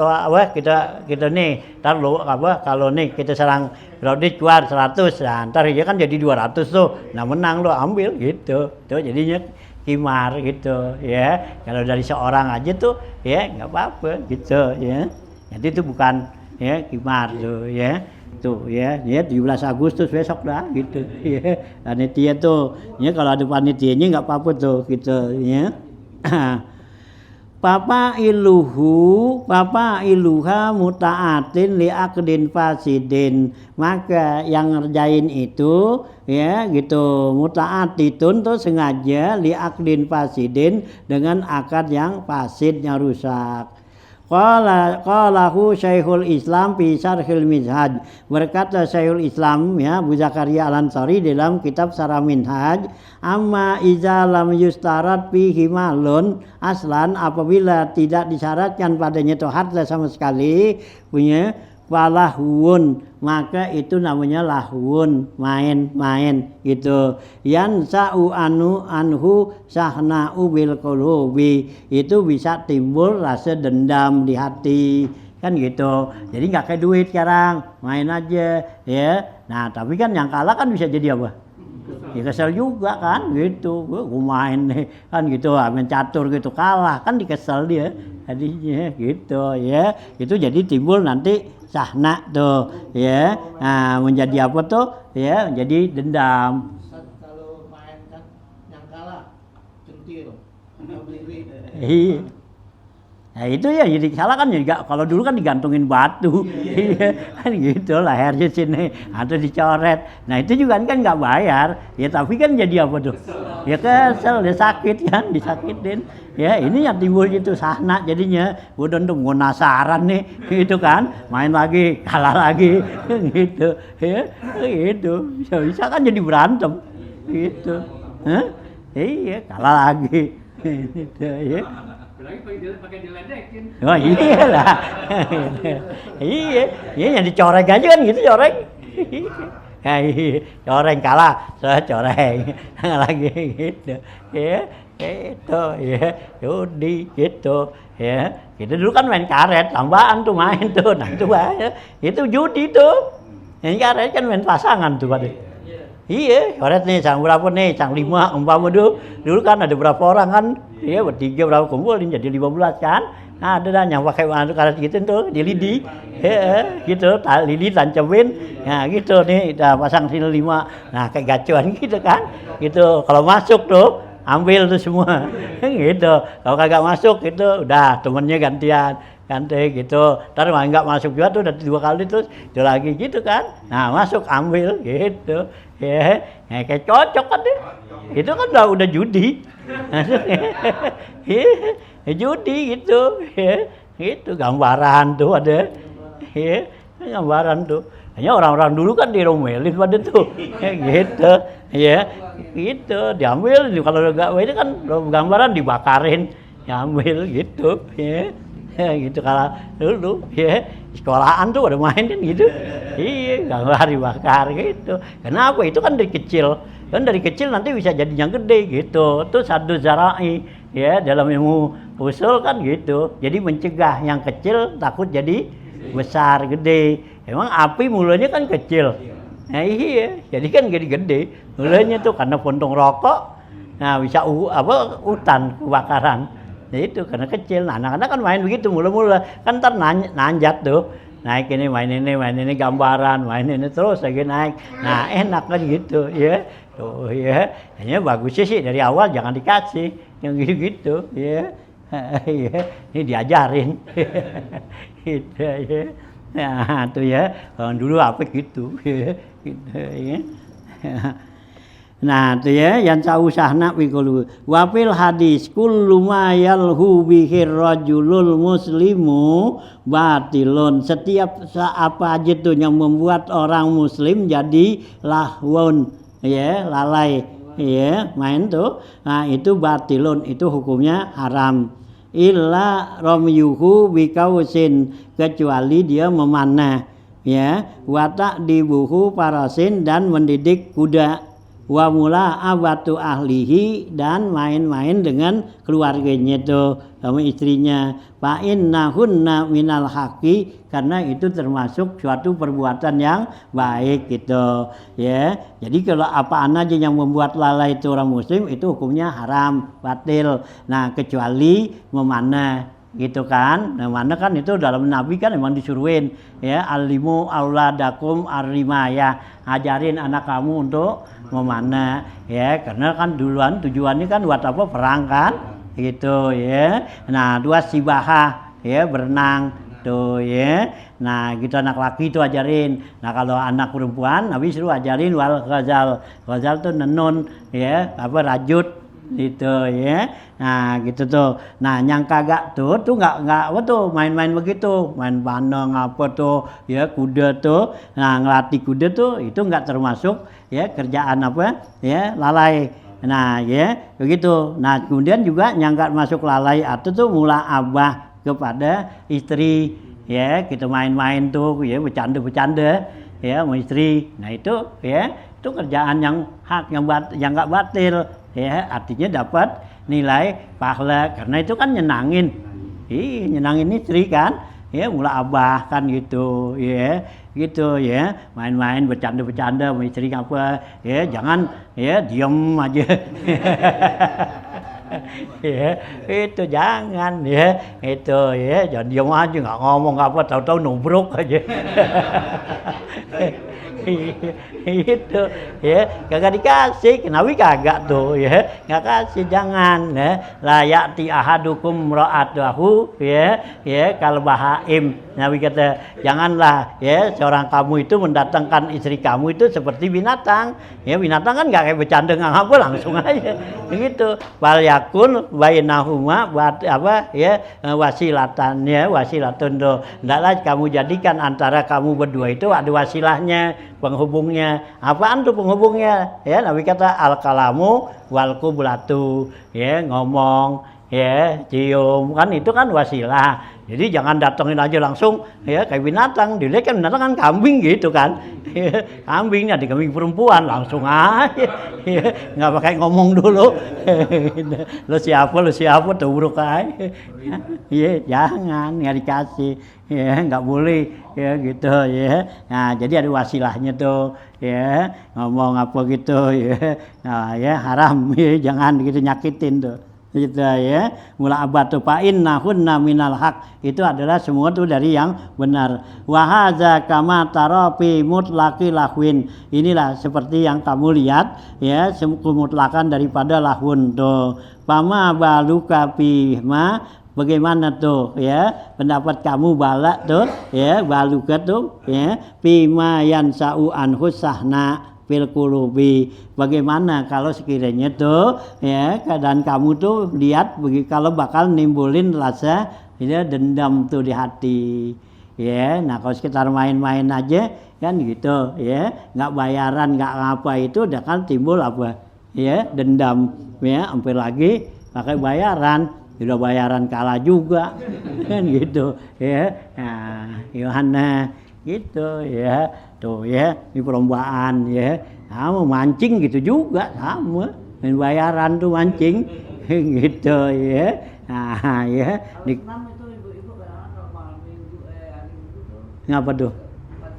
[SPEAKER 1] kita nih, ntar lo kalau nih kita serang Rodit keluar 100, nah, ntar ya kan jadi 200 tuh. Nah menang lo ambil gitu. Tuh jadinya kimar gitu ya. Kalau dari seorang aja tuh ya nggak apa-apa gitu ya. Jadi itu bukan ya kimar tuh ya. Tuh ya 17 Agustus besok dah gitu ya. Panitia tuh ya kalau ada panitianya nggak apa-apa tuh gitu ya. Papa iluha muta'atin li akdin fasidin, maka yang ngerjain itu ya gitu muta'atitun tuh sengaja li akdin fasidin dengan akad yang fasid yang rusak. Qalahu Syekhul Islam fi Syarhil Minhaj, berkata Syekhul Islam ya Abu Zakaria Al-Ansari dalam kitab Syarah Minhaj, amma iza lam yustarat fihi malun aslan, apabila tidak disyaratkan padanya itu harta sama sekali punya walahun, maka itu namanya lahun, main-main gitu. Yan sa'u anhu sahna'u bil qulubi, itu bisa timbul rasa dendam di hati kan gitu. Jadi nggak kayak duit sekarang, main aja ya. Nah tapi kan yang kalah kan bisa jadi apa? Ya kesel juga kan gitu, gue main nih kan gitu, main catur gitu kalah kan dikesel dia jadinya gitu ya. Itu jadi timbul nanti sahna tuh ya, nah menjadi apa tuh ya, menjadi dendam.
[SPEAKER 2] Kalau main kan yang kalah centil, beli duit.
[SPEAKER 1] Iya. Nah itu ya jadi salah kan juga, kalau dulu kan digantungin batu kan gitu lehernya sini atau dicoret. Nah itu juga kan nggak bayar ya, tapi kan jadi apa tuh ya kesel, dia sakit kan, disakitin ya. Ini yang timbul gitu sahna jadinya, udah tuh penasaran nih gitu kan, main lagi kalah lagi gitu ya gitu, bisa kan jadi berantem gitu. Iya kalah lagi gitu ya.
[SPEAKER 2] Lagi pakai diledekin.
[SPEAKER 1] Oh iyalah. Iya yang dicoreng aja kan gitu, coreng. Coreng kalah, saya coreng lagi gitu. Ya, itu ya, judi gitu. Ya, kita dulu kan main karet, tambahan tuh main tuh. Nah itu itu judi tuh. Yang karet kan main pasangan tuh pada. Iya, karet nih, sang berapa nih, sang 5 umpama dulu kan ada berapa orang kan, iya bertiga berapa kumpulin jadi 15 kan. Nah ada dah yang pakai karet gitu tuh di lidi, gitu, lidi tancemin, nah gitu nih, udah pasang sini 5, nah kayak gacuan gitu kan, gitu. Kalau masuk tuh ambil tuh semua, gitu. Kalau kagak masuk gitu, udah temennya ganti gitu. Ntar nggak masuk juga tuh, udah 2 kali terus itu lagi gitu kan. Nah masuk ambil gitu. Ya, kayak cocok kan deh. Itu kan udah judi. Judi gitu. Ya, gitu gambaran tuh ada. Ya, gambaran tuh. Hanya orang-orang dulu kan diromelin pada tuh. Gitu. Ya, gitu. Diambil kalau enggak itu kan gambaran dibakarin. Diambil gitu. Ya. Gitu kalau dulu ya sekolahan tuh ada main kan gitu, iya gambar dibakar gitu. Kenapa? Itu kan dari kecil, nanti bisa jadi yang gede gitu. Itu satu zarai ya dalam ilmu usul kan gitu. Jadi mencegah yang kecil takut jadi besar gede. Emang api mulanya kan kecil, nah iya jadi kan gede mulanya tuh karena puntung rokok. Nah bisa hutan kebakaran. Ya itu karena kecil. Nah anak-anak kan main begitu mula-mula kan ntar nanjat tuh, naik ini main ini gambaran, main ini terus lagi naik. Nah enak kan gitu ya. Tuh ya, hanya bagusnya sih dari awal jangan dikasih yang gitu ya. Ya ini diajarin gitu ya. Nah tuh ya, kalau dulu apa gitu ya, gitu ya. Nah itu ya yang sausahna wikulu wafil hadis kullu ma yalhu bihir rajulul muslimu batilun, setiap apa aja tuh yang membuat orang muslim jadi lahwun ya, lalai ya, main tuh. Nah itu batilun, itu hukumnya haram. illa ramyuhu bikausin, kecuali dia memanah, ya, wa ta'dibuhu parasin, dan mendidik kuda, wa mula'abatu ahlihi, dan main-main dengan keluarganya itu, sama istrinya, fa innahunna minal haqi, karena itu termasuk suatu perbuatan yang baik gitu, ya. Jadi kalau apaan aja yang membuat lalai itu orang muslim, itu hukumnya haram, batil. Nah, kecuali memanah gitu kan. Nah, mana kan itu dalam Nabi kan memang disuruhin, ya, alimu auladakum arrimaya, ajarin anak kamu untuk memanah, ya, karena kan duluan tujuannya kan buat apa, perang kan gitu, ya. Nah, dua sibaha, ya, berenang tuh, ya. Nah, gitu anak laki itu ajarin. Nah, kalau anak perempuan Nabi suruh ajarin wal ghazal. Ghazal tuh nenun, ya, apa, rajut gitu, ya. Nah, gitu tuh. Nah, yang kagak tuh nggak apa tuh main-main begitu, main bandeng apa tuh, ya, kuda tuh. Nah, ngelatih kuda tuh itu nggak termasuk, ya, kerjaan apa, ya, lalai. Nah, ya, begitu. Nah, kemudian juga yang nggak masuk lalai atau tuh mula abah kepada istri, ya, kita main-main tuh, ya, bercanda-bercanda, ya, sama istri. Nah, itu, ya, itu kerjaan yang hak, yang nggak batil, ya, artinya dapat nilai pahala, karena itu kan nyenangin, nyenangin istri kan, ya, mula abah kan gitu, ya, gitu, ya, main-main bercanda-bercanda sama istri apa, ya, jangan, ya, diem aja. Ya, itu jangan, ya, itu, ya, jangan diam aja, nggak ngomong apa, tahu-tahu nubruk aja. Itu, ya, kagak dikasih, kenapa kagak tuh, ya, nggak kasih, jangan, ya, la ya'ti ahadukum ra'atahu, ya, kalau bahaim, Nabi kata, janganlah, ya, seorang kamu itu mendatangkan istri kamu itu seperti binatang, ya, binatang kan nggak kayak bercanda nggak apa, langsung aja, begitu, wal yakun bainahuma apa, ya, wasilatan, ya, wasilatun do, hendaklah kamu jadikan antara kamu berdua itu ada wasilahnya, penghubungnya. Apaan tuh penghubungnya? Ya, Nabi kata al kalamu wal qublatu, ya, ngomong, ya, cium, kan itu kan wasilah. Jadi jangan datengin aja langsung, ya, kayak binatang. Dilihat kan binatang kan kambing gitu kan. Ya, kambingnya di kambing perempuan langsung aja, ya, nggak pakai ngomong dulu. Lu siapa tuh buruk aja. Ya, jangan, nggak dikasih, ya, nggak boleh, ya, gitu, ya. Nah, jadi ada wasilahnya tuh, ya, ngomong apa gitu, ya. Nah, ya, haram, ya, jangan gitu nyakitin tuh, gitu, ya. Mula abatu fa'in nahunna minal haq, itu adalah semua tuh dari yang benar. Wa hadza kama tarafi mutlaqi lahwin, inilah seperti yang kamu lihat, ya, mutlakan daripada lahun tuh. Pama baluka fima, bagaimana tuh, ya, pendapat kamu balak tuh, ya, baluka tuh, ya, fima yansa'u anhu sahna fil qulubi, bagaimana kalau sekiranya tuh, ya, keadaan kamu tuh lihat kalau bakal nimbulin rasa, ya, dendam tuh di hati, ya. Nah, kalau sekitar main-main aja kan gitu, ya, nggak bayaran nggak apa, itu udah kan timbul apa, ya, dendam, ya, sampai lagi pakai bayaran, udah bayaran kalah juga, kan gitu, ya. Nah, Yohana gitu, ya, tuh, ya, di perlombaan, ya, sama mancing gitu juga, sama, main bayaran tuh mancing, gitu, ya. Nah, ya, di
[SPEAKER 2] Senam itu ibu-ibu kadang-kadang kalau malam minggu, hari minggu tuh
[SPEAKER 1] ngapa tuh?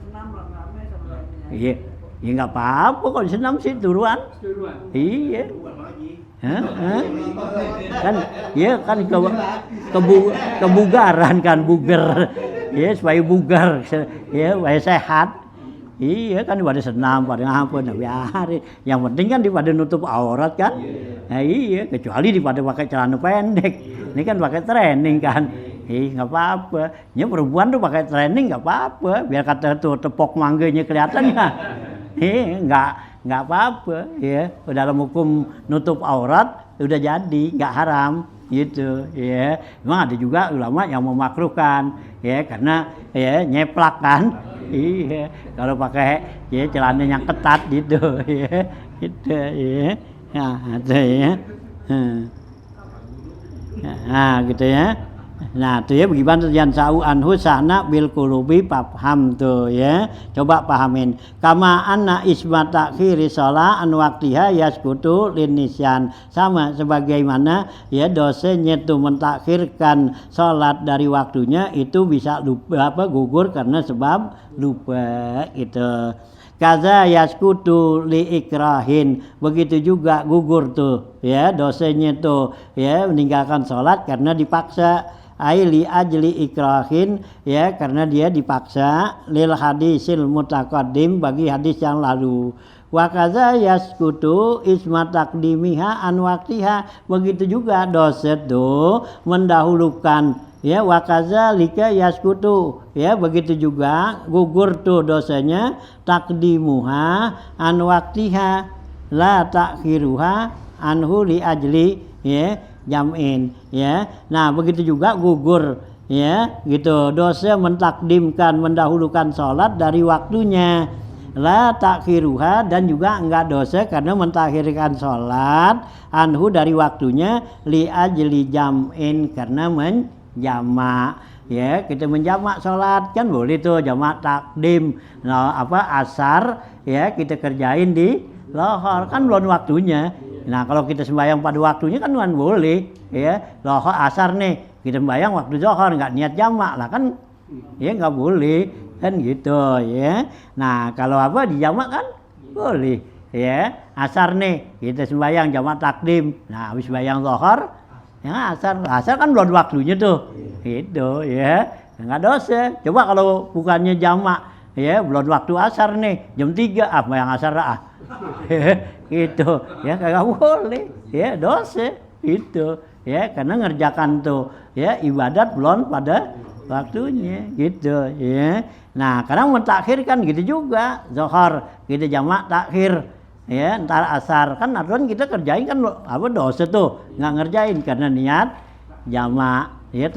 [SPEAKER 2] senam rame-rame sama lainnya.
[SPEAKER 1] Iya, ya nggak apa-apa kalau senam sih turuan. Iya. Hah? Kan, ya, kan kebugaran kan, bugar, ya, supaya bugar, ya, supaya sehat. Iya kan, pada senam, pada apa, nah, biarin. Yang penting kan pada nutup aurat kan. Nah, iya, kecuali pada pakai celana pendek. Ini kan pakai training kan. Nggak apa-apa. Ya, perempuan tuh pakai training nggak apa-apa. Biar kata tuh tepok mangganya kelihatan ya. Nggak apa-apa. Ya, dalam hukum nutup aurat udah jadi, nggak haram. Gitu, ya. Memang ada juga ulama yang memakruhkan, ya, karena, ya, nyeplak kan. Iya, kalau pakai, ya, celana yang ketat gitu, ya, gitu, ya. Nah, ada, ya. Nah, gitu ya. Nah, tuh ya bagaimana yang sa'u anhu sahna bil qulubi paham tuh ya. Coba pahamin. Kama anna isma ta'khiri shalah an waqtiha yaskutu lin nisyan. Sama sebagaimana ya dosanya itu mentakhirkan salat dari waktunya itu bisa lupa gugur karena sebab lupa gitu. Kaza yaskutu li ikrahin, begitu juga gugur tuh ya dosanya tuh ya meninggalkan sholat karena dipaksa. Li ajli ikrahin ya karena dia dipaksa lil hadisil mutaqaddim bagi hadis yang lalu. Wa kaza yaskutu isma taqdimiha an waqtiha, begitu juga dosa tuh mendahulukan ya wa kaza lika yaskutu ya begitu juga gugur tuh dosanya taqdimuha an waqtiha la ta'khiruha anhu li ajli ya jam'in ya. Nah, begitu juga gugur ya gitu dosa mentakdimkan mendahulukan sholat dari waktunya la ta'khiruha, dan juga enggak dosa karena mentakhirkan sholat anhu dari waktunya li ajli jam'in karena menjamak ya. Kita menjamak sholat kan boleh tuh jamak takdim. Nah, asar ya kita kerjain di lohor kan belum waktunya. Nah, kalau kita sembahyang pada waktunya kan boleh ya. Lohor asar nih kita sembahyang waktu zuhur nggak niat jamak lah kan ya nggak boleh kan gitu ya. Nah, kalau dijamak kan boleh ya. Asar nih kita sembahyang jamak takdim. Nah, habis sembahyang zuhur ya asar kan belum waktunya tuh gitu ya. Nggak dosa. Coba kalau bukannya jamak ya belum waktu asar nih jam 3 sembahyang asar gitu ya kagak boleh ya dosa itu ya karena ngerjakan tuh ya ibadat belum pada waktunya gitu ya. Nah, kadang mentakhirkan gitu juga zuhur kita jamak takhir ya ntar asar kan aturan kita kerjain kan dosa tuh nggak ngerjain karena niat jamak ya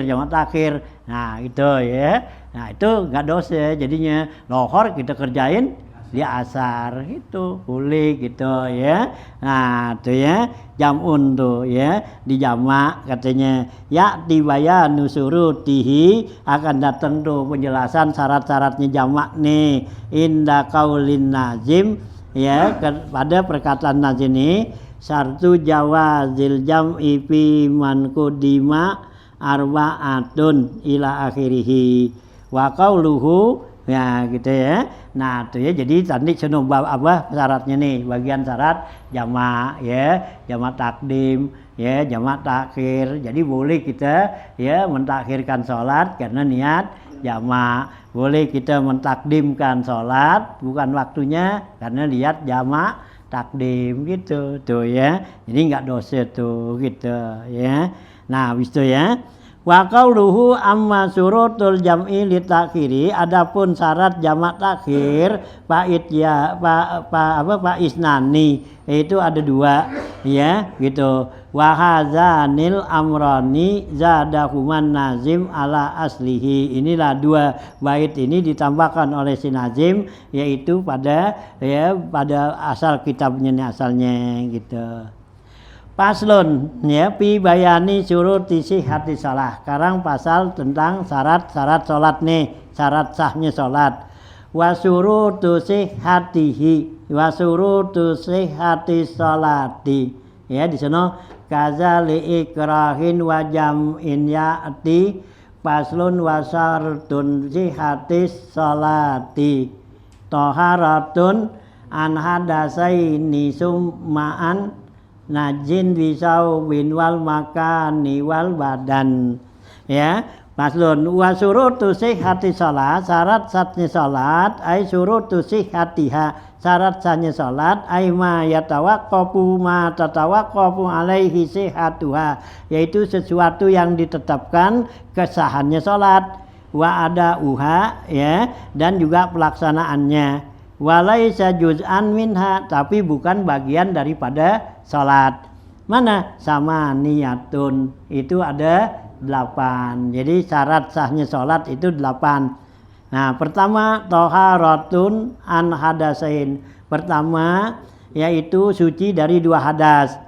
[SPEAKER 1] jamak takhir. Nah, itu ya. Nah, itu nggak dosa jadinya lohor kita kerjain di asar itu boleh gitu ya. Nah, tuh ya jamun tuh ya dijamak katanya ya dibaya nusurutihi akan datang tuh penjelasan syarat-syaratnya jamak nih inda qaulin nazim ya pada perkataan nazim ini syartu jawazil jam'i fi man qudima arba'atun ila akhirih wa qauluhu ya gitu ya. Nah, tuh ya jadi tadi syaratnya nih bagian syarat jamak ya, jamak takdim ya, jamak takhir. Jadi boleh kita ya mentakhirkan sholat karena niat jamak, boleh kita mentakdimkan sholat bukan waktunya karena niat jamak takdim gitu tuh ya. Jadi nggak dosa tuh gitu ya. Nah, habis itu ya wa qauluhu amma syurutul jam'i li takhiri, adapun syarat jamak takhir pak isnani itu ada dua ya gitu. Wa hadzanil amrani zadahuman nazim ala aslihi, inilah dua bait ini ditambahkan oleh si nazim yaitu pada asal kitabnya nih asalnya gitu. Paslon ya pi bayani syuruti sihhati shalah. Sekarang pasal tentang syarat-syarat salat nih, syarat sahnya salat. Wa syurutu sihhatihi wa syurutu sihhati salati. Ya di sana kaza li ikrahin wa jam'in ya'ti paslon wa syartun sihhati salati. Taharatun an hadasaini summa'an najin bisau bin wal makani wal badan ya. Maslun wa syurutu sihhati shalah, syarat sahnya salat ai syurutu sihhatiha, syarat sahnya salat ai ma yatawaqqafu ma tatawaqqafu alaihi sihhatuha, yaitu sesuatu yang ditetapkan kesahannya salat wa ada uha ya, dan juga pelaksanaannya. Walaisa juz'an minha, tapi bukan bagian daripada salat. Mana? Sama niyatun, itu ada 8. Jadi syarat sahnya salat itu 8. Nah, pertama taharatun an hadasain. Pertama yaitu suci dari 2 hadas.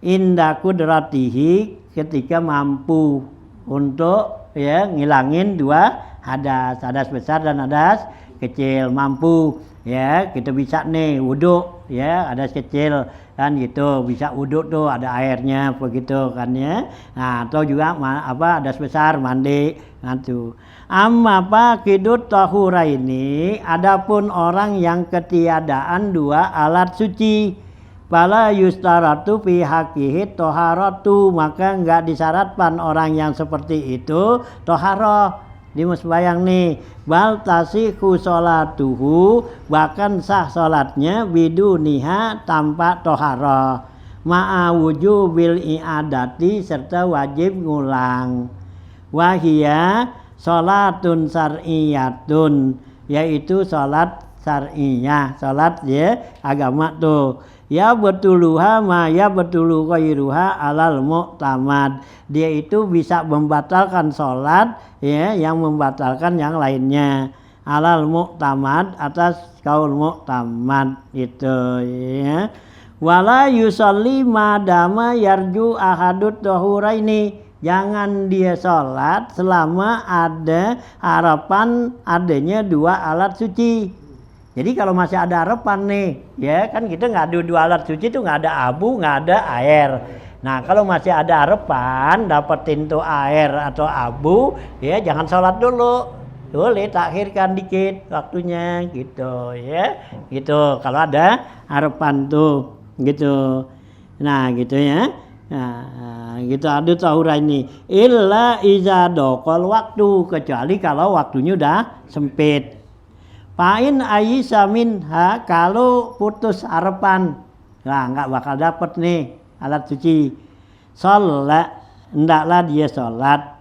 [SPEAKER 1] Inda qudratihi ketika mampu untuk ya ngilangin dua hadas besar dan hadas kecil, mampu ya kita bisa nih wudhu ya hadas kecil kan gitu, bisa wudhu tuh ada airnya begitu kan ya. Nah, atau juga hadas besar mandi gitu. Amma faqidut tahura ini adapun orang yang ketiadaan dua alat suci, fala yustaratu fi haqqihi toharatu, maka enggak disyaratkan orang yang seperti itu toharoh. Di musbayang nih, bal tasihu sholatuhu, bahkan sah sholatnya biduniha tanpa toharoh, ma'a wujubil i'adati, serta wajib ngulang. Wahia sholatun syar'iyatun, yaitu sholat syar'iyah, sholat ya agama tuh. Ya betuluha ma ya betulu ghairuha alal mu'tamad, dia itu bisa membatalkan sholat ya yang membatalkan yang lainnya, alal mu'tamad, atas kaul mu'tamad itu ya. Wala yusalli madama yarju ahadut tahuraini, jangan dia sholat selama ada harapan adanya dua alat suci. Jadi kalau masih ada harapan nih, ya kan kita nggak ada dua alat suci itu, nggak ada abu, nggak ada air. Nah kalau masih ada harapan dapetin tuh air atau abu, ya jangan sholat dulu, boleh takhirkan dikit waktunya gitu ya, gitu kalau ada harapan tuh gitu. Nah gitu ya. Nah, gitu adu tahura ini illa iza dokol waktu, kecuali kalau waktunya udah sempit. Fa'in ayisa minha, kalau putus harapan, nah nggak bakal dapet nih alat suci, sholat, hendaklah dia sholat,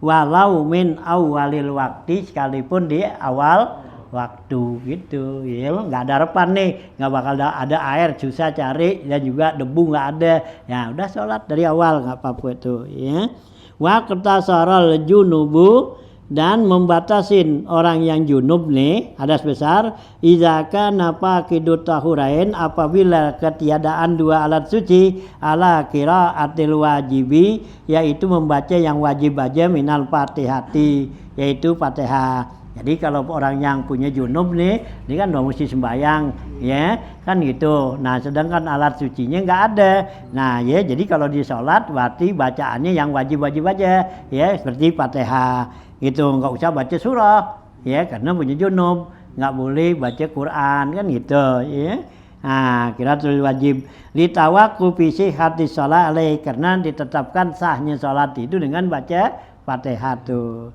[SPEAKER 1] walau min awalil waktu, sekalipun di awal waktu gitu, ya nggak ada harapan nih, nggak bakal ada air, susah cari dan juga debu nggak ada, ya udah sholat dari awal nggak apa-apa itu, ya. Wa qtasaral junubu, dan membatasin orang yang junub nih hadas besar, izaka napa kidut tahurain, apabila ketiadaan dua alat suci, ala qiraatil wajibi, yaitu membaca yang wajib aja minal fatihati, yaitu fatihah. Jadi kalau orang yang punya junub nih, ini kan udah mesti sembahyang ya kan gitu. Nah sedangkan alat sucinya nggak ada, nah ya jadi kalau di sholat berarti bacaannya yang wajib-wajib aja ya, seperti fatihah gitu, nggak usah baca surah ya karena punya junub, nggak boleh baca Quran kan gitu ya. Nah qiraatul wajib litawaqqufi sihhati shalah alaih, karena ditetapkan sahnya sholat itu dengan baca fatihah tuh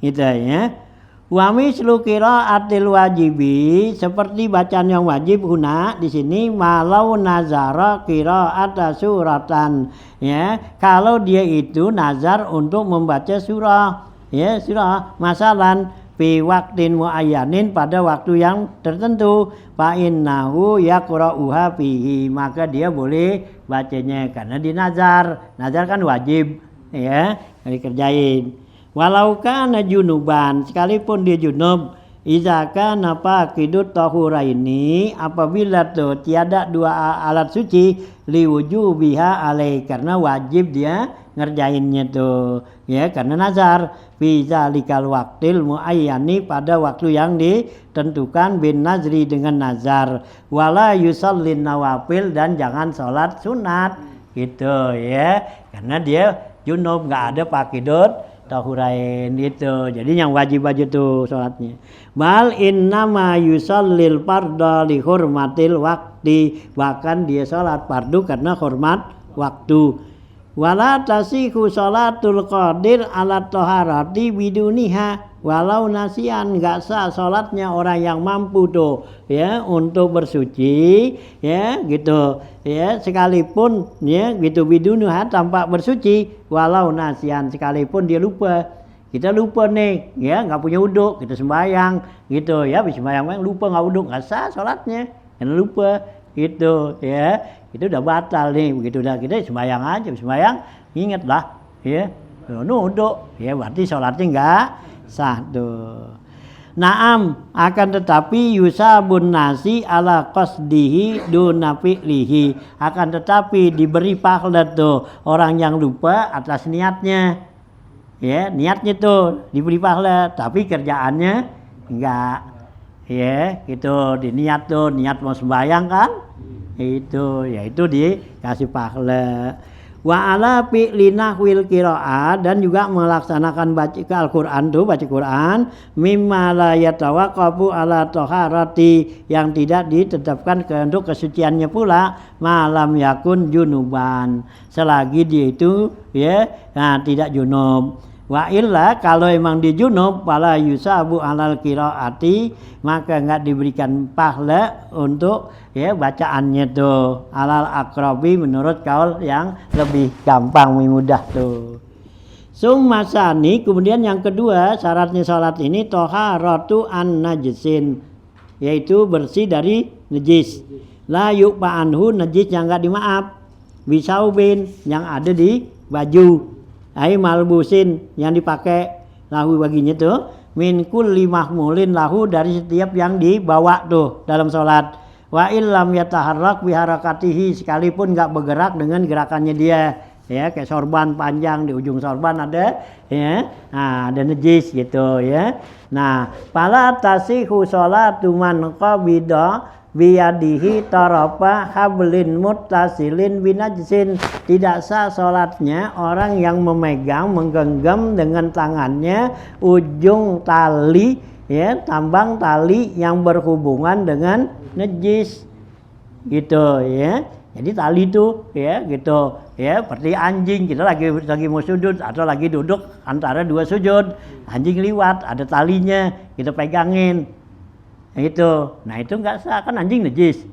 [SPEAKER 1] gitu ya. Wa mislu qiraatil wajibi, seperti bacaan yang wajib huna di sini, malau nazara qiraata suratan ya, kalau dia itu nazar untuk membaca surah ya, surah masalan fi waqtin muayyanin, pada waktu yang tertentu, fa innahu yaqra'uha fihi, maka dia boleh bacanya karena di nazar kan wajib ya dikerjain. Walau kana junuban, sekalipun dia junub, iza kana faqidut tahuraini, apabila tuh tiada dua alat suci, liwujubiha alaih, karena wajib dia ngerjainnya tuh ya karena nazar, fi zalikal waqtil muayyani, pada waktu yang ditentukan, bin nazri dengan nazar, wala yusallin nawafil, dan jangan sholat sunat gitu ya karena dia junub, nggak ada faqidut tahurain itu, jadi yang wajib aja tuh sholatnya. Bal innama yusallil fardha li hurmatil waqti, bahkan dia sholat fardu karena hormat waktu. Wala tasihu sholatul qadir ala taharati biduniha, walau nasian, nggak sah sholatnya orang yang mampu tuh ya untuk bersuci ya gitu ya, sekalipun ya gitu biduniha, tanpa bersuci, walau nasian, sekalipun dia lupa. Kita lupa nih ya, nggak punya wudhu, kita sembahyang gitu ya, habis sembahyang lupa nggak wudhu, nggak sah sholatnya karena lupa gitu ya, itu udah batal nih begitu. Udah kita sembahyang aja, sembahyang ingat lah ya wudhu ya, berarti sholatnya nggak sah tuh. Naam, akan tetapi yusabun nasi ala qasdihi duna fi'lihi. Akan tetapi diberi pahala tuh orang yang lupa atas niatnya. Ya, niatnya tuh diberi pahala, tapi kerjaannya enggak. Ya, gitu diniat tuh, niat mau sembahyang kan? Itu, yaitu dikasih pahala. Wa ala fi'li nahwil qiraah, dan juga melaksanakan baca Al-Qur'an tuh, baca Quran mimma la yatawaqqafu ala taharati, yang tidak ditetapkan untuk kesuciannya pula, malam yakun junuban, selagi dia itu ya tidak junub. Wa illa, kalau emang di junub, fala yusabu alal qiraati, maka enggak diberikan pahala untuk ya bacaannya tuh, alal aqrabi, menurut kaul yang lebih gampang, mudah tuh. Summa sani, kemudian yang kedua syaratnya salat ini taharatu an najisin, yaitu bersih dari najis. La yuqba anhu, najis yang enggak dimaaf, bisaubin, yang ada di baju, ai malbusin, yang dipakai lahu baginya tuh, min kulli mahmulin lahu, dari setiap yang dibawa tuh dalam salat. Wa illam yataharrak bi harakatihi, sekalipun enggak bergerak dengan gerakannya dia, ya kayak sorban panjang, di ujung sorban ada ya, ada najis gitu ya. Nah, fala tasihu sholatu man qabida biyadihi tarafa hablin muttasilin binajsin, tidak sah salatnya orang yang memegang, menggenggam dengan tangannya ujung tali, ya tambang tali yang berhubungan dengan najis gitu ya. Jadi tali itu ya gitu ya, seperti anjing, kita lagi mau sujud atau lagi duduk antara dua sujud, anjing liwat, ada talinya, kita pegangin itu. Nah itu nggak sah, kan anjing najis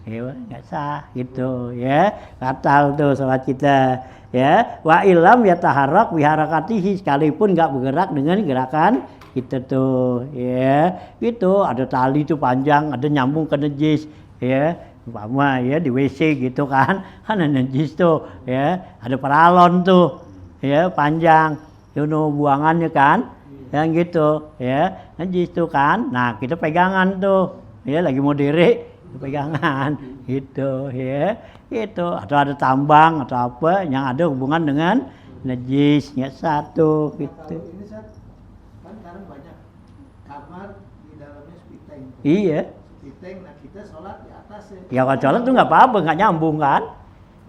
[SPEAKER 1] ya, nggak sah gitu ya, batal tuh salat kita ya. Wa ilam yataharrak bi harakatihi, sekalipun nggak bergerak dengan gerakan kita tuh ya, gitu. Ada tali tuh panjang, ada nyambung ke najis ya, umpama ya di WC gitu kan ada najis tuh ya, ada paralon tuh ya panjang itu buangannya kan, yang gitu ya, najis tuh kan. Nah kita pegangan tuh ya, lagi mau diri pegangan gitu ya, gitu. Atau ada tambang atau apa yang ada hubungan dengan najis, nggak satu gitu.
[SPEAKER 2] Ini kan sekarang banyak kamar di dalamnya spiteng.
[SPEAKER 1] Iya.
[SPEAKER 2] Spiteng, nah kita sholat di atas
[SPEAKER 1] Ya kalau sholat tuh nggak apa-apa, nggak nyambung kan?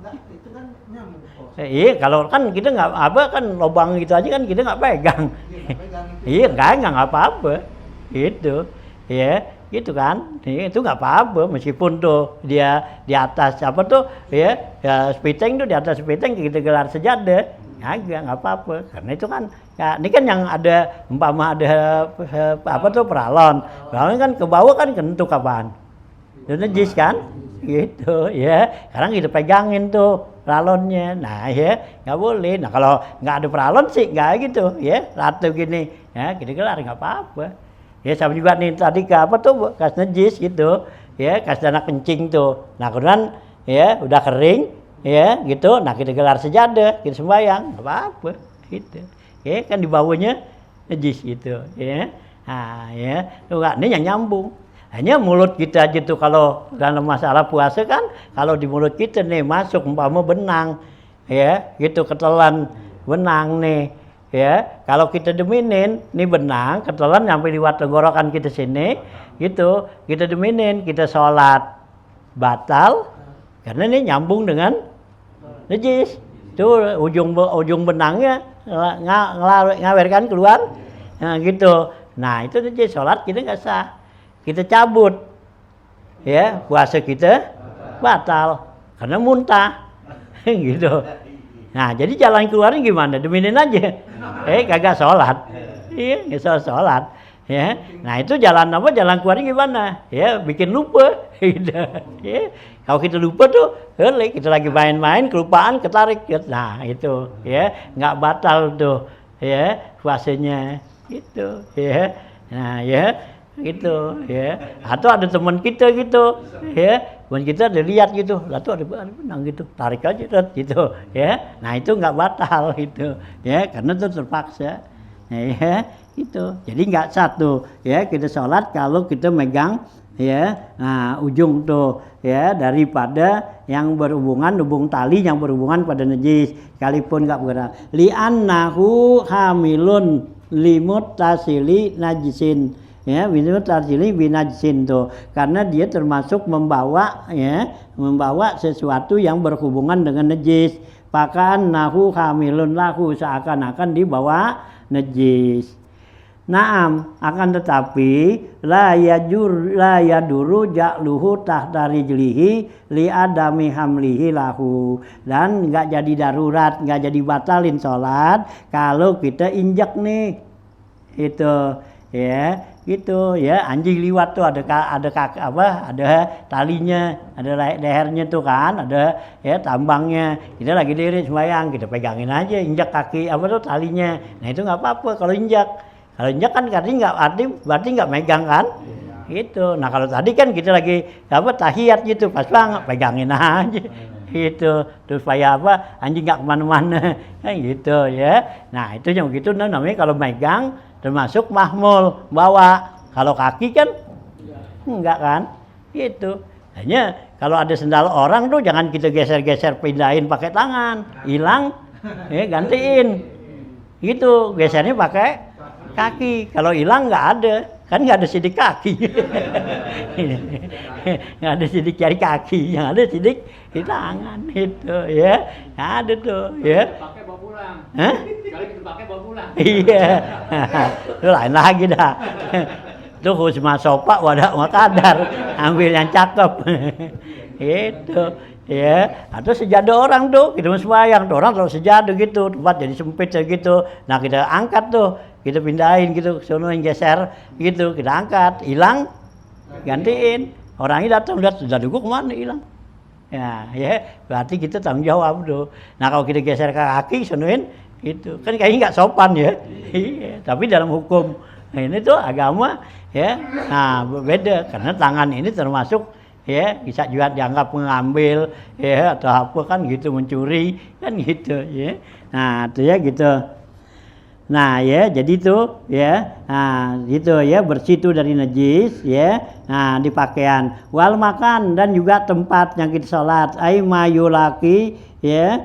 [SPEAKER 2] Enggak, itu kan nyambung.
[SPEAKER 1] Iya, kalau kan kita nggak apa, kan lubang gitu aja kan kita nggak pegang. Iya, nggak apa-apa, gitu, ya, gitu kan, itu nggak apa-apa, meskipun tuh dia di atas apa tuh, ya spiteng tuh di atas spiteng kita gelar sejadah, nggak apa-apa, karena itu kan, ya, ini kan yang ada, umpama ada apa tuh peralon kan ke bawah kan kentuk apaan, itu najis kan, gitu, ya, sekarang kita pegangin tuh peralonnya, nah ya nggak boleh. Nah kalau nggak ada peralon sih nggak gitu ya, ratu gini ya kita gelar nggak apa-apa ya. Sama juga nih tadi ke apa tuh kas najis gitu ya, kas dana kencing tuh, nah kemudian ya udah kering ya gitu, nah kita gelar sejadah, kita sembahyang nggak apa-apa gitu ya, kan di bawahnya najis gitu ya. Nah ya tuh nggak, ini yang nyambung. Hanya mulut kita aja tuh, kalau dalam masalah puasa kan, kalau di mulut kita nih masuk umpama benang ya gitu, ketelan benang nih ya, kalau kita deminin nih benang ketelan sampai di tenggorokan kita sini gitu, kita deminin, kita sholat batal karena ini nyambung dengan najis tuh, ujung benangnya ngawirkan keluar, nah gitu. Nah itu najis, sholat kita nggak sah, kita cabut ya, puasa kita batal karena muntah gitu. Nah jadi jalan keluarnya gimana, deminin aja kagak sholat, iya nggak sholat ya. Nah itu jalan apa, jalan keluarnya gimana ya, bikin lupa gitu ya. Kalau kita lupa tuh kita lagi main-main kelupaan ketarik, nah itu ya nggak batal tuh ya puasanya gitu ya. Nah ya gitu ya, atau ada teman kita gitu ya, teman kita ada lihat gitu, lah tuh ada benang gitu, tarik aja gitu ya. Nah itu nggak batal gitu ya, karena itu terpaksa ya, Gitu. Jadi nggak satu ya kita sholat kalau kita megang ya ujung tuh ya daripada yang hubung tali yang berhubungan pada najis sekalipun nggak bergerak. Li'annahu hamilun limutasili najisin ya limutasili binajisin tuh karena dia termasuk membawa sesuatu yang berhubungan dengan najis. Pakaan nahu hamilun lahu seakan-akan dibawa najis. Naam, akan tetapi la yaduru ja'luhu tahta rijlihi li adami hamlihi lahu. Dan enggak jadi darurat, enggak jadi batalin sholat kalau kita injak nih. Itu ya, gitu ya. Anjing liwat tuh ada talinya, ada lehernya tuh kan, ada ya tambangnya. Kita lagi diri sembahyang, kita pegangin aja injak kaki talinya. Nah, itu enggak apa-apa kalau injak. Kalau injak kan berarti nggak megang kan? Gitu. Nah kalau tadi kan kita lagi tahiyat gitu, pas banget pegangin aja. Gitu. Terus supaya anjing nggak kemana-mana, kan gitu ya. Nah itu yang begitu namanya kalau megang termasuk mahmul bawa. Kalau kaki kan enggak kan? Gitu. Hanya kalau ada sendal orang tuh jangan kita geser-geser pindahin pakai tangan, hilang, gantiin. Gitu. Gesernya pakai kaki, kalau hilang nggak ada, kan nggak ada sidik kaki, nggak ada sidik jari kaki, yang ada sidik di tangan itu, ya, ada tuh, ya.
[SPEAKER 4] Pakai bawa pulang.
[SPEAKER 1] Hah?
[SPEAKER 4] Kali kita pakai bawa pulang.
[SPEAKER 1] Iya, itu lain lagi dah. Itu khusus sopak wadah kadar, ambil yang cakep, itu. Ya, atau sejadah orang tuh, kita mau sembahyang, orang kalau sejadah gitu, tempat jadi sempit gitu. Nah kita angkat tuh, kita pindahin gitu, sono yang geser gitu, kita angkat, hilang, gantiin. Orangnya datang lihat sejadah gua kemana hilang. Ya, berarti kita tanggung jawab tuh. Nah kalau kita geser ke kaki, sonoin gitu, kan kayaknya nggak sopan ya. Iya, tapi dalam hukum ini tuh agama ya, nah beda karena tangan ini termasuk ya bisa juga dianggap mengambil ya atau apa kan gitu mencuri kan gitu ya. Nah itu ya gitu. Nah ya jadi itu ya gitu ya bersih itu dari najis ya. Nah di pakaian wal makan dan juga tempat yang kita sholat ai mayulaki ya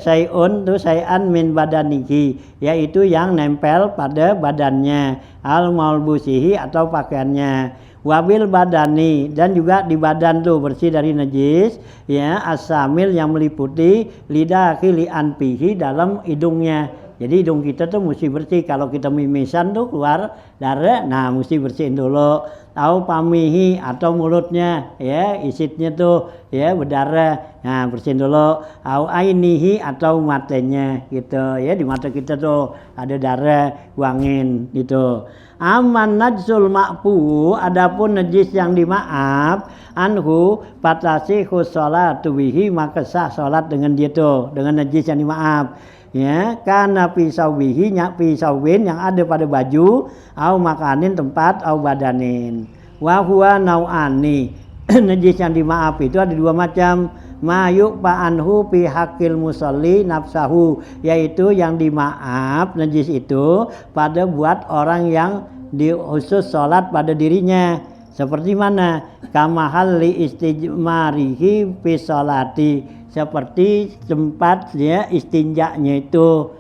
[SPEAKER 1] sayun tu sayan min badanihi yaitu yang nempel pada badannya al malbusihi atau pakaiannya. Wabil badani dan juga di badan tuh bersih dari najis ya asamil yang meliputi lidah li anfihi dalam hidungnya. Jadi hidung kita tuh mesti bersih. Kalau kita mimisan tuh keluar darah, nah mesti bersihin dulu. Tahu pamihi atau mulutnya ya isitnya tuh ya berdarah, nah bersihin dulu. Au ainihi atau matanya gitu ya, di mata kita tuh ada darah, buangin gitu. Aman najsul ma'fu, adapun najis yang dimaaf anhu patasihu sholatu bihi, maka sah sholat dengan dia tuh, dengan najis yang dimaaf ya, karena pisaubihi pisauin yang ada pada baju au makanin tempat au badanin. Wa huwa nau'ani najis yang dimaaf itu ada dua macam. Mayuk pa'anhu pi hakil musalli nafsahu, yaitu yang dimaaf najis itu pada buat orang yang khusus sholat pada dirinya. Seperti mana? Kamahal li istijmarihi fi sholati, seperti tempat ya istinjaknya itu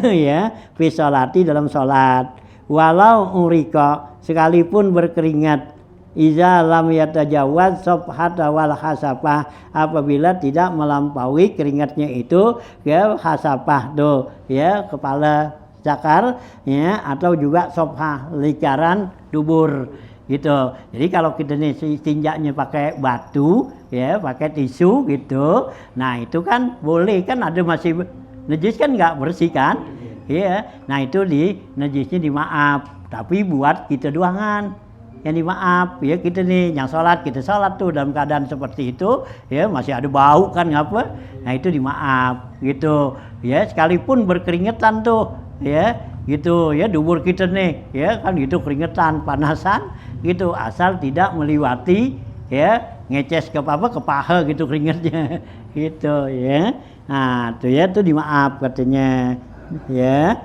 [SPEAKER 1] ya fi sholati dalam sholat. Walau urika, sekalipun berkeringat, iza lam yatajawaz sobhata wal hasapah, apabila tidak melampaui keringatnya itu ya hasapah tuh ya kepala cakar ya atau juga sobhah lingkaran dubur gitu. Jadi kalau kita nih tinjaknya pakai batu ya pakai tisu gitu, nah itu kan boleh kan, ada masih najis kan nggak bersih kan ya, nah itu najisnya dimaaf, tapi buat kita doangan yang dimaaf ya, kita nih yang sholat, kita sholat tuh dalam keadaan seperti itu ya masih ada bau kan ngapa, nah itu dimaaf gitu ya, sekalipun berkeringetan tuh ya gitu ya, dubur kita nih ya kan gitu keringetan panasan gitu, asal tidak melewati ya ngeces ke ke paha gitu keringetnya gitu ya. Nah tuh ya tuh dimaaf katanya ya,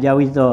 [SPEAKER 1] jauh itu.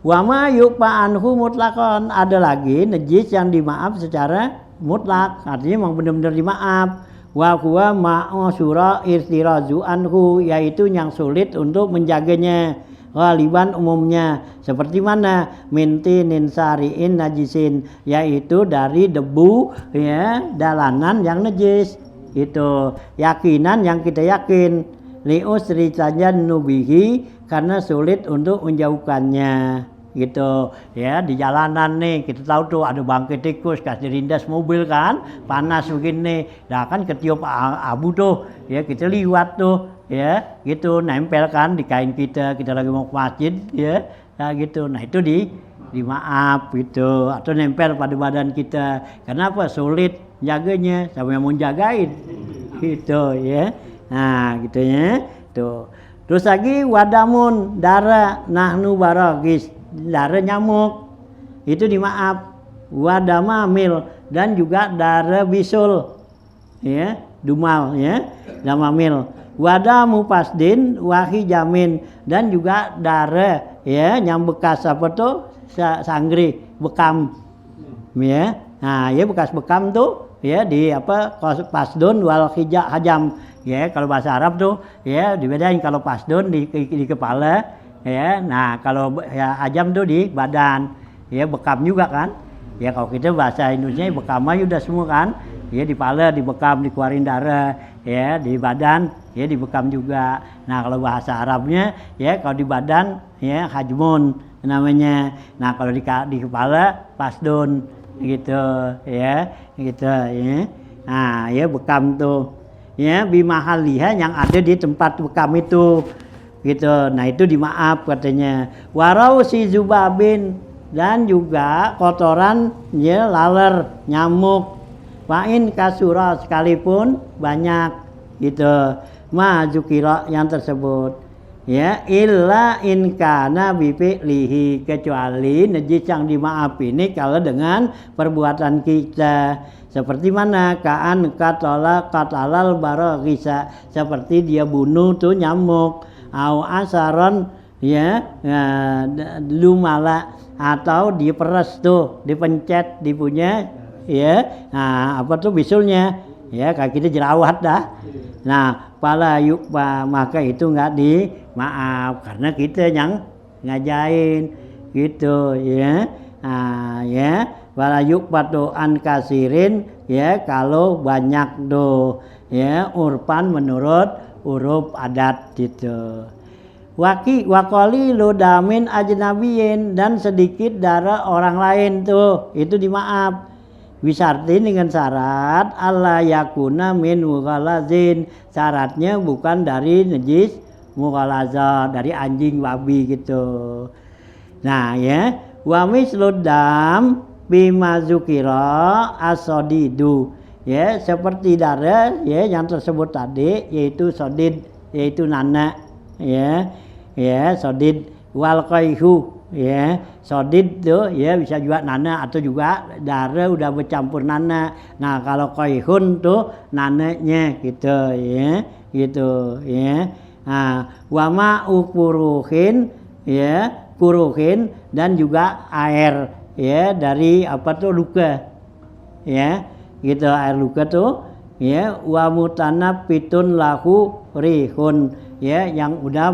[SPEAKER 1] Wa ma yuqfa anhu mutlaqan, ada lagi najis yang dimaaf secara mutlak, artinya memang benar-benar dimaaf. Wa huwa ma'usura irtirazu anhu, yaitu yang sulit untuk menjaganya. Ghaliban umumnya seperti mana? Minti ninsariin najisin, yaitu dari debu ya dalanan yang najis. Itu yakinan yang kita yakin, liusri saja nubihi, karena sulit untuk menjauhkannya. Gitu ya, di jalanan nih kita tahu tuh ada bangkai tikus kasih dirindas mobil kan, panas begini, nah kan ketiup abu tuh ya, kita liwat tuh ya, gitu nempel kan di kain kita lagi mau ke masjid ya, nah gitu, nah itu dimaaf gitu, atau nempel pada badan kita. Kenapa? Sulit jaganya, siapa yang mau jagain gitu ya. Nah gitu ya tuh. Terus lagi wadamun, darah, nahnu baragis, darah nyamuk, itu dimaaf. Wadamamil, dan juga darah bisul ya, dumal ya, damamil. Wadamu pasdin wahi jamin, dan juga darah ya yang bekas apa tuh sanggri, bekam ya. Nah ya bekas bekam tuh ya di apa pasdun wal hajam ya, kalau bahasa Arab tuh ya dibedain, kalau pasdun di kepala ya, nah kalau ya hajam tuh di badan ya, bekam juga kan ya. Kalau kita bahasa Indonesia bekam aja udah semua kan ya, di kepala dibekam, dikeluarin darah ya, di badan ya dibekam juga. Nah kalau bahasa Arabnya ya kalau di badan ya hajmun namanya, nah kalau di kepala pasdun gitu ya, gitu ya. Nah ya bekam tuh ya, bimahaliha, yang ada di tempat bekam itu gitu. Nah itu dimaaf katanya. Warau si zubabin, dan juga kotoran ya laler, nyamuk. Wain kasura, sekalipun banyak gitu. Ma zukira, yang tersebut ya, illa in kana bifi'lihi, kecuali najis yang dimaaf ini kalau dengan perbuatan kita. Seperti mana? Kaan katalal baragisa, seperti dia bunuh tuh nyamuk. Au asaron ya, lumala, atau diperes tuh, dipencet, dipunya ya, nah apa tuh bisulnya ya, kayak kita jerawat dah. Nah pala yukba, maka itu enggak dimaaf karena kita yang ngajain gitu ya. Nah ya, pala yukba an kasirin ya, kalau banyak do ya, urpan menurut uruf adat gitu. Wakoli ludamin ajnabiyin, dan sedikit darah orang lain tuh itu dimaaf. Wisarti, dengan syarat Allah yakuna min mughalazin, syaratnya bukan dari najis mughalazah, dari anjing babi gitu. Nah ya, wa misludam bimazukira asodidu ya, seperti darah ya yang tersebut tadi, yaitu sodid, yaitu nana ya, ya sodid wal qaihu ya, sodid tuh ya bisa juga nana atau juga darah udah bercampur nana. Nah kalau qaihun tuh nananya gitu ya, gitu ya. Nah wama ukuruhin ya, kuruhin, dan juga air ya dari apa tuh luka ya, gitu, air luka tuh ya. Wa mutanabitun lahu rihun ya, yang udah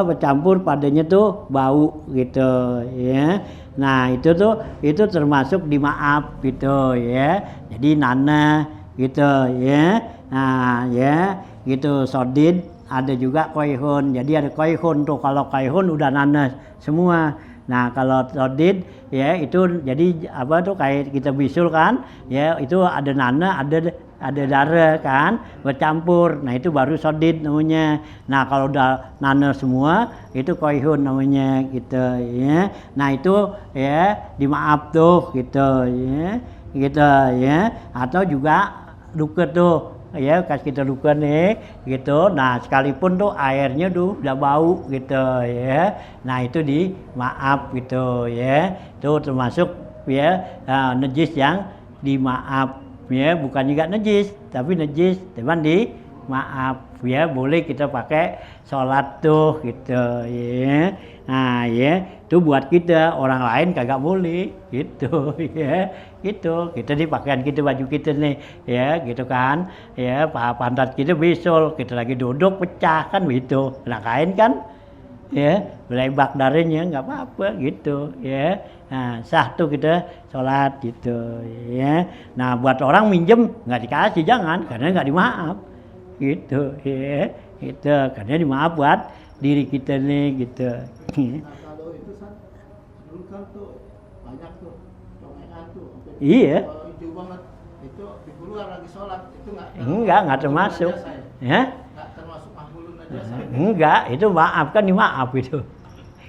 [SPEAKER 1] bercampur padanya tuh bau gitu ya. Nah itu termasuk dimaaf gitu ya. Jadi nana gitu ya. Nah ya gitu, sodid, ada juga qaihun. Jadi ada qaihun tuh, kalau qaihun udah nana semua. Nah kalau sodid ya itu jadi apa tuh, kayak kita bisul kan ya, itu ada nana, ada darah kan bercampur. Nah itu baru sodid namanya. Nah kalau udah nana semua itu qaihun namanya gitu ya. Nah itu ya dimaaf tuh gitu ya, gitu ya. Atau juga luka tuh ya, kas kita luka nih gitu. Nah sekalipun tuh airnya tuh udah bau gitu ya, nah itu dimaaf gitu ya. Itu termasuk ya najis yang dimaaf ya, bukan juga najis tapi najis teman di maaf ya boleh kita pakai sholat tuh gitu ya. Nah ya itu buat kita, orang lain kagak boleh gitu ya. Gitu kita di pakaian kita, baju kita nih ya gitu kan ya, pantat kita bisul, kita lagi duduk pecah kan begitu, nah kain kan ya belebak darinya nggak apa-apa gitu ya. Nah sah tuh kita sholat gitu ya. Nah buat orang minjem nggak dikasih, jangan, karena nggak dimaaf gitu ya, gitu karena dimaaf buat diri kita nih gitu.
[SPEAKER 2] Nah, kalau itu kan dulu kan tuh banyak tuh congekan tuh.
[SPEAKER 1] Iya.
[SPEAKER 2] Kalau hijau banget itu di keluar lagi sholat itu
[SPEAKER 1] Nggak termasuk. Ya?
[SPEAKER 2] Nggak termasuk mahmulun najasa.
[SPEAKER 1] Enggak, itu maaf kan, dimaaf itu.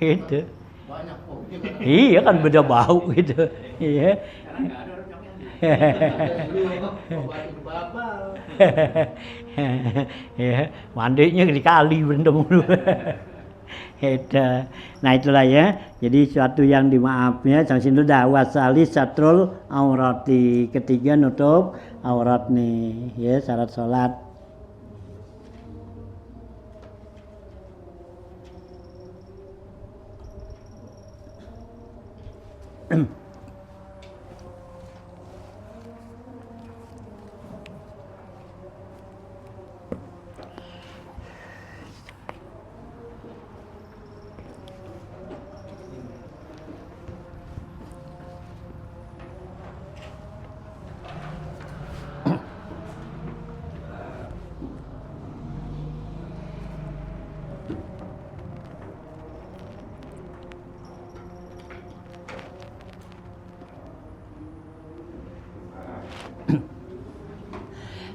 [SPEAKER 1] Itu.
[SPEAKER 2] Banyak pohonnya kan.
[SPEAKER 1] Iya kan beda bau gitu. Iya.
[SPEAKER 4] Karena nggak ada orang congeng.
[SPEAKER 2] Obatin babal.
[SPEAKER 1] Ya, mandinya di kali berendam dulu. Itu. Nah itulah ya. Jadi suatu yang dimaafnya sampai sini dah, wasali satrul aurati. Ketiga nutup aurat nih, ya syarat sholat.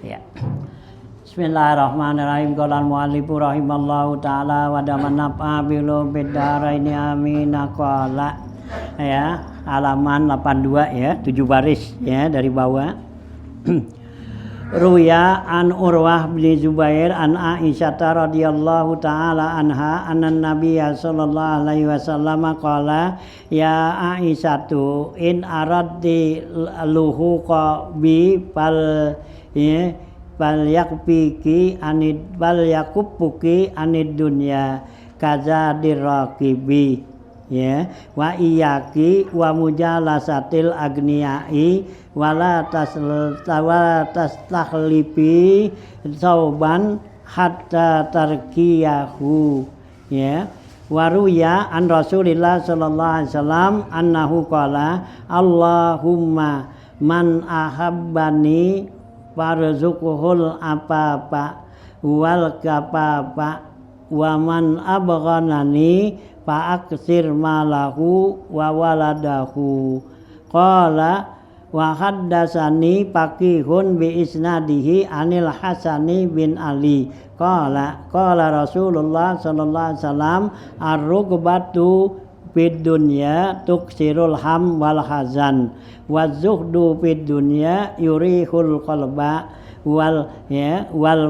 [SPEAKER 1] Ya. Bismillahirrahmanirrahim. Qala al-mu'allifu rahimallahu taala wa daman naf'a bilu bidaraini amin. Qala ya, halaman 82 ya, 7 baris ya dari bawah. Ruya an Urwah bin Zubair an Aisyah radhiyallahu taala anha anna Nabiyya sallallahu alaihi wasallam qala ya Aisyatu in aradti luhuqa bi fal ya bal yakfiki anid bal yakupuki anid dunya kaza diraqibi ya wa iyaki wa mujalasatil agniyai wala tastakhlifi sauban hatta tarkiyahu ya. Waruya an Rasulillah sallallahu alaihi wasallam annahu qala Allahumma man ahabbani farzuqhul apapa wal kapapa wa man abghanani fa aksir malahu wa waladahu. Qala wa haddatsani Faqihun bi isnadihi anil Hasani bin Ali qala Rasulullah sallallahu alaihi wasallam ar-rugbatu fid dunya tuksirul ham wal hazan wa zuhdu fid dunya yurihul qalba wal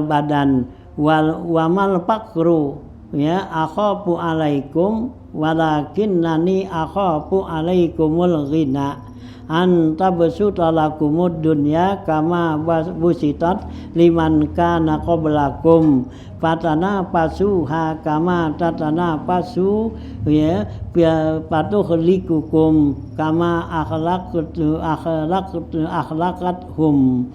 [SPEAKER 1] badan wa mal faqru ya akhafu alaikum walakinnani akhafu alaikumul ghina anta basuta lakumud dunya kama busitat liman kana qablakum fatana pasuha kama tatana pasu ya patuhlikukum kama akhlaqathum.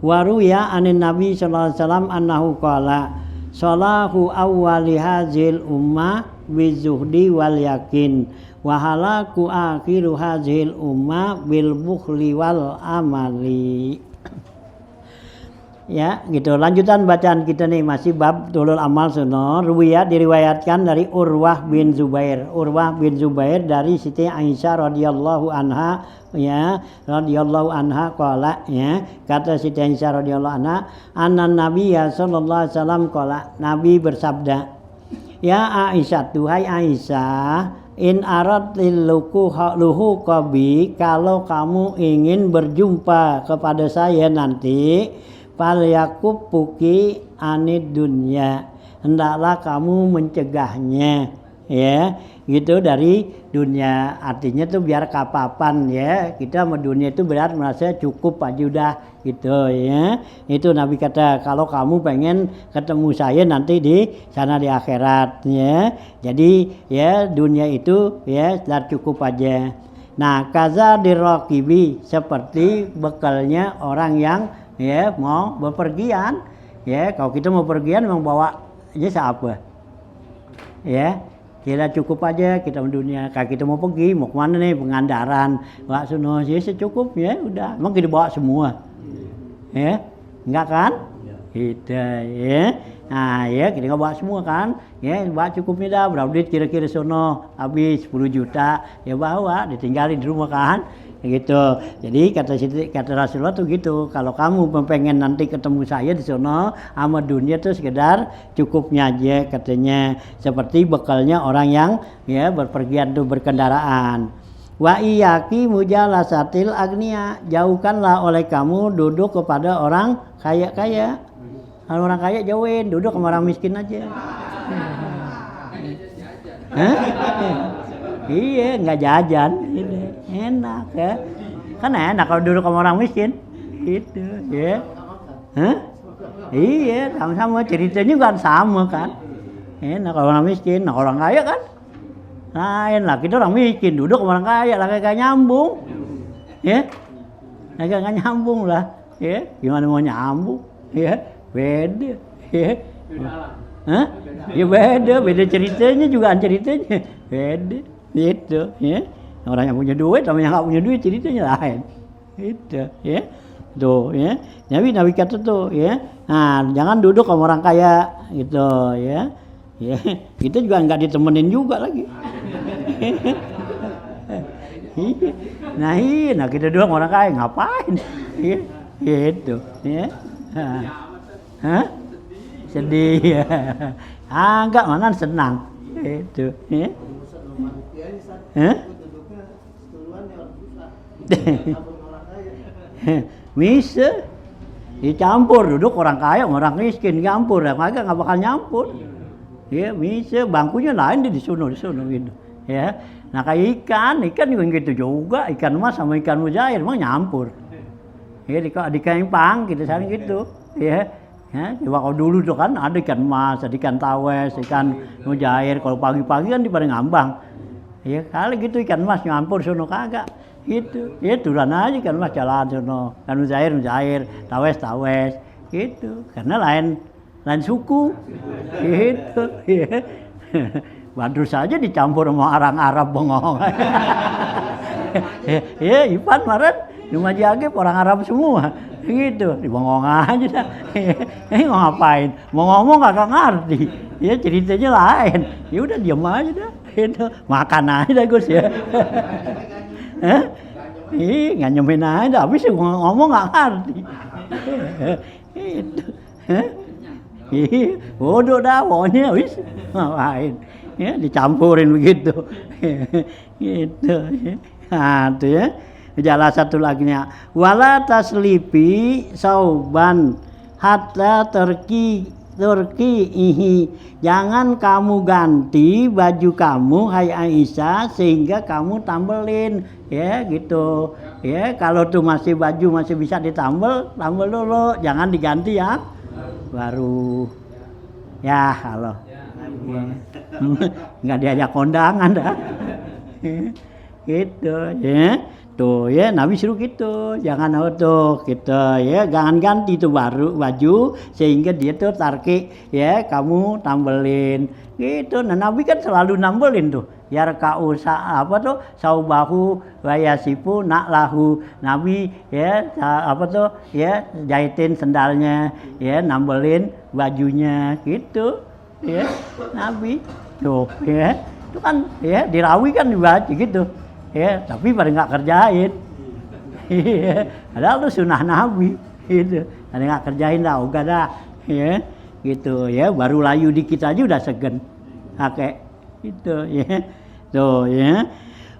[SPEAKER 1] Waruya anin nabi sallallahu alaihi wasallam annahu qala salahu awwali hadzil ummah bizuhdi wal yakin wa halaku akhiru hadzil ummah bil bukhli wal amali. Ya, gitu. Lanjutan bacaan kita nih masih bab tulul amal sunnah. Ruwiyat diriwayatkan dari Urwah bin Zubair. Urwah bin Zubair dari Siti Aisyah radhiyallahu anha ya, radhiyallahu anha qala ya. Kata Siti Aisyah radhiyallahu anha, anna Nabiyya sallallahu alaihi wasallam qala, Nabi bersabda, ya Aisyah, tuhai Aisyah, in aradtil luhu qabi, kalau kamu ingin berjumpa kepada saya nanti, fal yakupuki anid dunya, hendaklah kamu mencegahnya ya gitu dari dunia. Artinya tuh biar kapapan ya, kita sama dunia itu benar merasa cukup aja udah gitu ya. Itu Nabi kata kalau kamu pengen ketemu saya nanti di sana di akhirat ya. Jadi ya dunia itu ya sudah cukup aja. Nah, kaza dirokibi seperti bekalnya orang yang ya mau bepergian. Ya, kalau kita mau pergian memang bawa aja siapa? Ya, kita cukup aja kita dunia. Kalau kita mau pergi, mau kemana nih? Pengandaran, bawa sono ya secukupnya udah. Emang kita bawa semua. Ya, enggak kan? Kita ya. Nah, ya kita nggak bawa semua kan? Ya, bawa cukupnya dah. Berapa duit kira-kira sono? Habis 10 juta. Ya bawa, ditinggalin di rumah kan? Gitu. Jadi kata Rasulullah tuh gitu. Kalau kamu pengen nanti ketemu saya di sono, sama dunia tuh sekedar cukupnya aja katanya. Seperti bekalnya orang yang ya berpergian tuh berkendaraan. Wa iyaki mujalasatil agniya, jauhkanlah oleh kamu duduk kepada orang kaya-kaya. Kalau orang kaya jauhin, duduk sama orang miskin aja. Iya, nggak jajan, gitu. Enak ya. Kan enak kalau duduk sama orang miskin, gitu ya. Iya, sama-sama ceritanya kan sama kan. Enak kalau orang miskin, nah orang kaya kan lain lah. Kita orang miskin duduk sama orang kaya lah kayak nyambung, ya. Nggak nyambung lah, ya. Gimana mau nyambung, ya. Beda, ya. Hah? Ya beda ceritanya juga ceritanya beda, gitu, ya. Orang yang punya duit sama yang nggak punya duit ceritanya lain, gitu, ya. Tuh, ya. Nabi kata tuh, ya. Nah, jangan duduk sama orang kaya, gitu, ya. Ya, kita juga nggak ditemenin juga lagi. Nah kita duduk sama orang kaya ngapain? Ya, gitu, ya. Hah? Sedih ya. Enggak, malah senang. Itu, ya. Bisa dicampur duduk orang kaya sama orang miskin campur, yang kagak nggak bakal nyampur. Ya bisa, bangkunya lain di sono gitu. Ya. Nah kayak ikan juga gitu juga, ikan mas sama ikan mujair emang nyampur. Ya di kempang kita saling gitu, ya. Ya, coba kalau dulu tuh kan ada ikan mas, ada ikan tawes, ikan mujair. Kalau pagi-pagi kan di pada ngambang. Ya kali gitu ikan mas nyampur sono kagak. Gitu. Ya turan aja ikan mas jalan sono. Ikan mujair, tawes. Gitu. Karena lain suku. Gitu. Ya. Badrus saja dicampur sama orang Arab bengong. Ya, Ipan kemarin cuma Jagib orang Arab semua. Gitu, dibongong aja dah. Mau ngapain? Mau ngomong kagak ngerti. Ya ceritanya lain. Ya udah diam aja dah. Gitu. Makan aja dah Gus ya. Nganyemin aja, habis ngomong nggak ngerti. Gitu. Bodoh dah pokoknya habis ngapain. Ya dicampurin begitu. Gitu. Nah, itu ya. Jalan satu lagi nya wala taslipi sauban hatta turki ihi, jangan kamu ganti baju kamu hai Aisyah sehingga kamu tambelin ya gitu ya. Kalau tuh baju masih bisa ditambel dulu, jangan diganti ya baru ya. Kalau ya. Nggak diajak kondangan dah gitu ya. Tuh ya Nabi suruh gitu, jangan auto gitu ya, jangan ganti tuh baru baju sehingga dia tuh tarki ya kamu tambelin gitu. Nah Nabi kan selalu nambelin tuh ya kausa apa tuh saubahu wayasipu naklahu. Nabi ya apa tuh ya jahitin sendalnya ya, nambelin bajunya gitu ya Nabi tuh ya. Itu kan ya dirawi kan dibaca gitu. Ya, tapi pada nggak kerjain. Iya, padahal itu sunnah Nabi. Gitu. Pada nggak kerjain dah, udah dah. Ya, gitu ya. Baru layu dikit aja udah segen. Pakai itu ya. Tuh ya.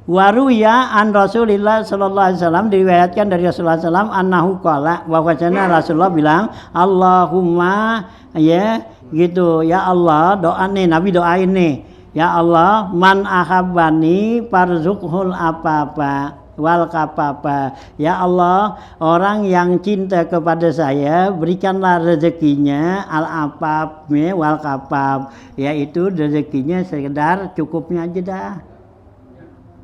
[SPEAKER 1] Waruya an Rasulillah sallallahu alaihi wasallam, diriwayatkan dari Rasulullah sallam annahu qala, bahwasanya Rasulullah bilang Allahumma ya gitu ya Allah, doa nih Nabi doain nih Ya Allah, man ahabbani farzuqhul apa-apa wal kapapa. Ya Allah, orang yang cinta kepada saya berikanlah rezekinya al apap wal kapap, yaitu rezekinya sekedar cukupnya aja dah.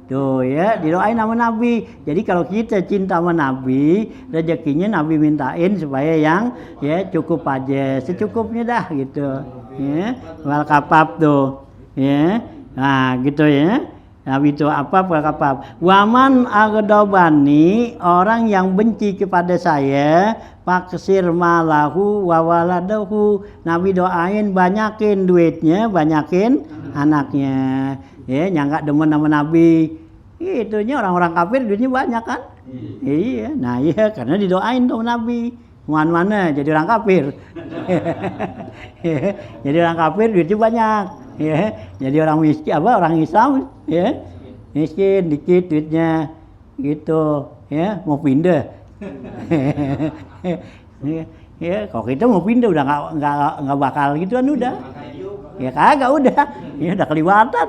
[SPEAKER 1] Tuh ya, didoain sama Nabi. Jadi kalau kita cinta sama Nabi, rezekinya Nabi mintain supaya yang ya cukup aja, secukupnya dah gitu. Ya, wal kapap tuh. Ya. Nah, gitu ya. Nabi itu apa waman agdobani, orang yang benci kepada saya, paksir malahu wawaladahu, Nabi doain banyakin duitnya, banyakin anaknya. Ya, nyangka demen sama Nabi. Itunya orang-orang kafir duitnya banyak kan? Iya, nah iya karena didoain tuh Nabi. Mana jadi orang kafir. Jadi orang kafir duitnya banyak. Ya, jadi orang miskin orang Islam ya miskin dikit duitnya gitu ya, mau pindah. Ya kalau kita mau pindah udah nggak bakal gitu kan udah ya kagak udah ya udah kelewatan.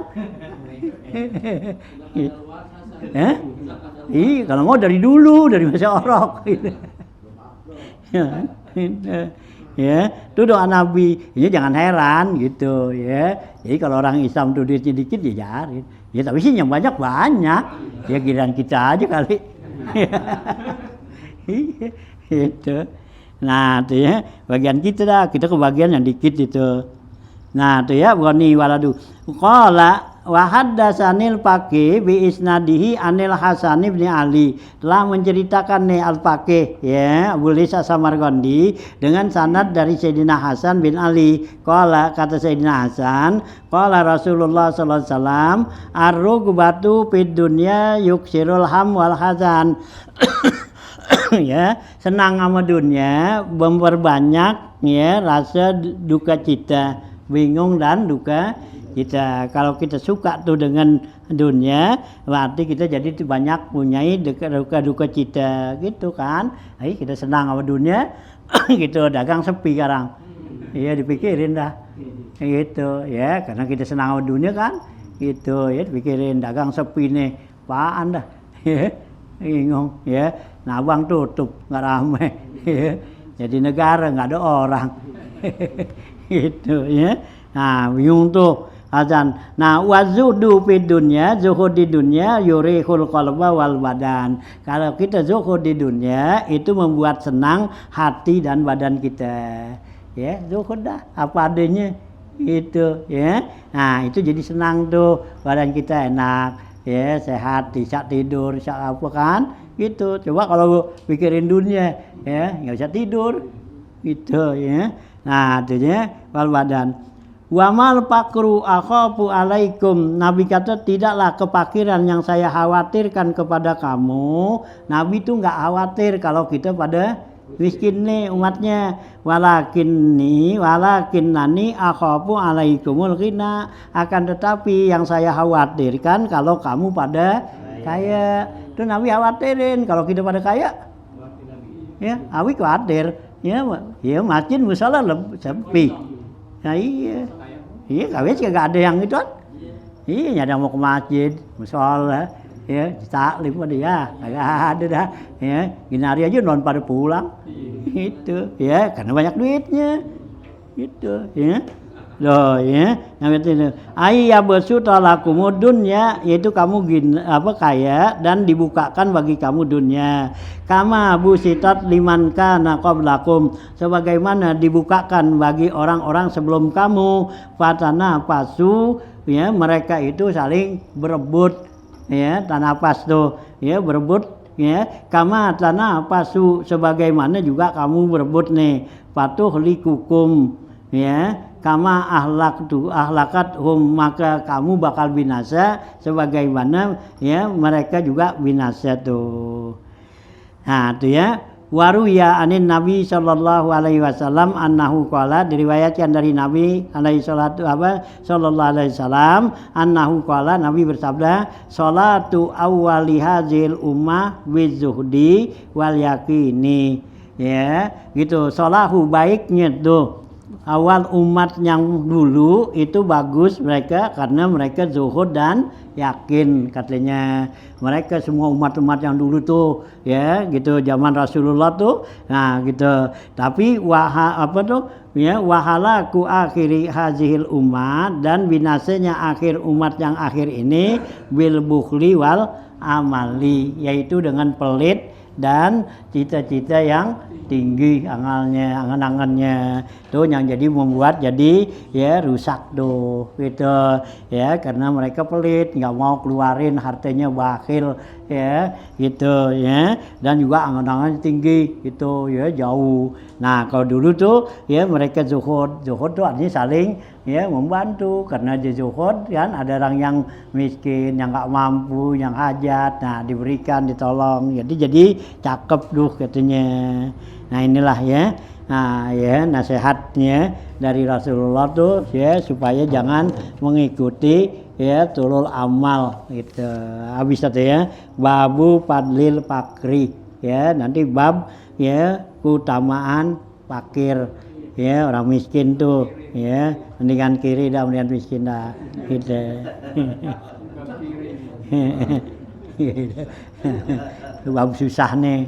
[SPEAKER 1] Iya kalau mau dari dulu dari masa orok gitu. Ya, itu doa Nabi. Ini jangan heran gitu ya. Jadi kalau orang Islam tuh duitnya dikit ya jarin. Ya tapi sih yang banyak. Ya giliran kita aja kali. Gitu. Nah, itu ya bagian kita dah. Kita kebagian yang dikit itu. Nah, itu ya wani waladu. Qala wa haddatsanil Faqih bi isnadihi anil Hasan bin Ali, telah menceritakan nih al Faqih ya Abu Lisa Samarqandi dengan sanad dari Sayyidina Hasan bin Ali. Qala, kata Sayyidina Hasan, qala Rasulullah sallallahu alaihi wasallam, ar-rugbatu fid dunya yuksirul ham wal hazan. Ya, senang sama dunia memperbanyak ya rasa duka cita, bingung dan duka kita. Kalau kita suka tuh dengan dunia, berarti kita jadi banyak punyai duka cita gitu kan. Ayo kita senang sama dunia, gitu dagang sepi sekarang. Iya dipikirin dah, gitu ya. Karena kita senang sama dunia kan, gitu ya dipikirin dagang sepi nih, apaan dah, bingung ya. Nah abang tutup nggak ramai, jadi negara nggak ada orang, gitu ya. Nah bingung tuh. Azan. Nah, wazudu fid dunya, zuhud di dunia yurihul qalba wal badan. Kalau kita zuhud di dunia itu membuat senang hati dan badan kita. Ya, zuhud dah apa adanya itu ya. Nah, itu jadi senang tuh, badan kita enak, ya, sehat, bisa tidur, bisa apa kan? Gitu. Coba kalau pikirin dunia ya, enggak bisa tidur. Gitu ya. Nah, artinya wal badan. Wamal pakru akhafu alaikum, Nabi kata tidaklah kepakiran yang saya khawatirkan kepada kamu. Nabi itu enggak khawatir kalau kita pada miskin nih umatnya. Walakinnani akhafu alaikumul ghina, akan tetapi yang saya khawatirkan kalau kamu pada kaya. Itu Nabi khawatirin kalau kita pada kaya. Ya, Nabi khawatir. Ya masjid musala sepi. Nah iya kawin sih gak ada yang itu kan. Iya nyada mau ke masjid, musola, ya taklim pada ya, kagak ada dah. Ya gini hari aja non pada pulang, itu ya karena banyak duitnya, itu ya. Loh ya, yang itu ayya bersutalakumud dunya, yaitu kamu kaya dan dibukakan bagi kamu dunia. Kama busitat liman kana qablakum, sebagaimana dibukakan bagi orang-orang sebelum kamu. Fatana pasu, ya mereka itu saling berebut, ya tanah pas tuh, ya berebut, ya kama tanah pasu, sebagaimana juga kamu berebut nih. Patuh likukum, ya kama ahlakat maka kamu bakal binasa sebagaimana ya mereka juga binasa tuh. Nah itu ya, waruya anin Nabi sallallahu alaihi wasallam annahu qala, diriwayatkan dari Nabi sallallahu alaihi wasallam annahu qala, Nabi bersabda, salatu awwali hadzil ummah bizuhdi wal yaqini. Ya gitu, salahu baiknya tuh awal umat yang dulu itu bagus mereka karena mereka zuhud dan yakin katanya. Mereka semua umat-umat yang dulu tuh ya gitu zaman Rasulullah tuh nah gitu. Tapi wahalaku akhiri hazihil umat dan binasanya akhir umat yang akhir ini bil bukhli wal amali yaitu dengan pelit dan cita-cita yang tinggi angan-angannya tuh yang jadi membuat jadi ya rusak tuh gitu ya karena mereka pelit nggak mau keluarin hartanya bakhil ya gitu ya dan juga angan-angan tinggi gitu ya jauh. Nah kalau dulu tuh ya mereka zuhud tuh artinya saling ya membantu karena dia zuhud kan ada orang yang miskin yang nggak mampu yang hajat nah diberikan ditolong jadi cakep tuh katanya. Nah inilah ya nah ya nasihatnya dari Rasulullah tuh ya supaya jangan mengikuti ya tulul amal gitu. Habis itu ya babu padlil fakri ya nanti bab ya keutamaan fakir ya orang miskin tuh ya mendingan kiri dah mendingan miskin dah gitu. Bab susah nih.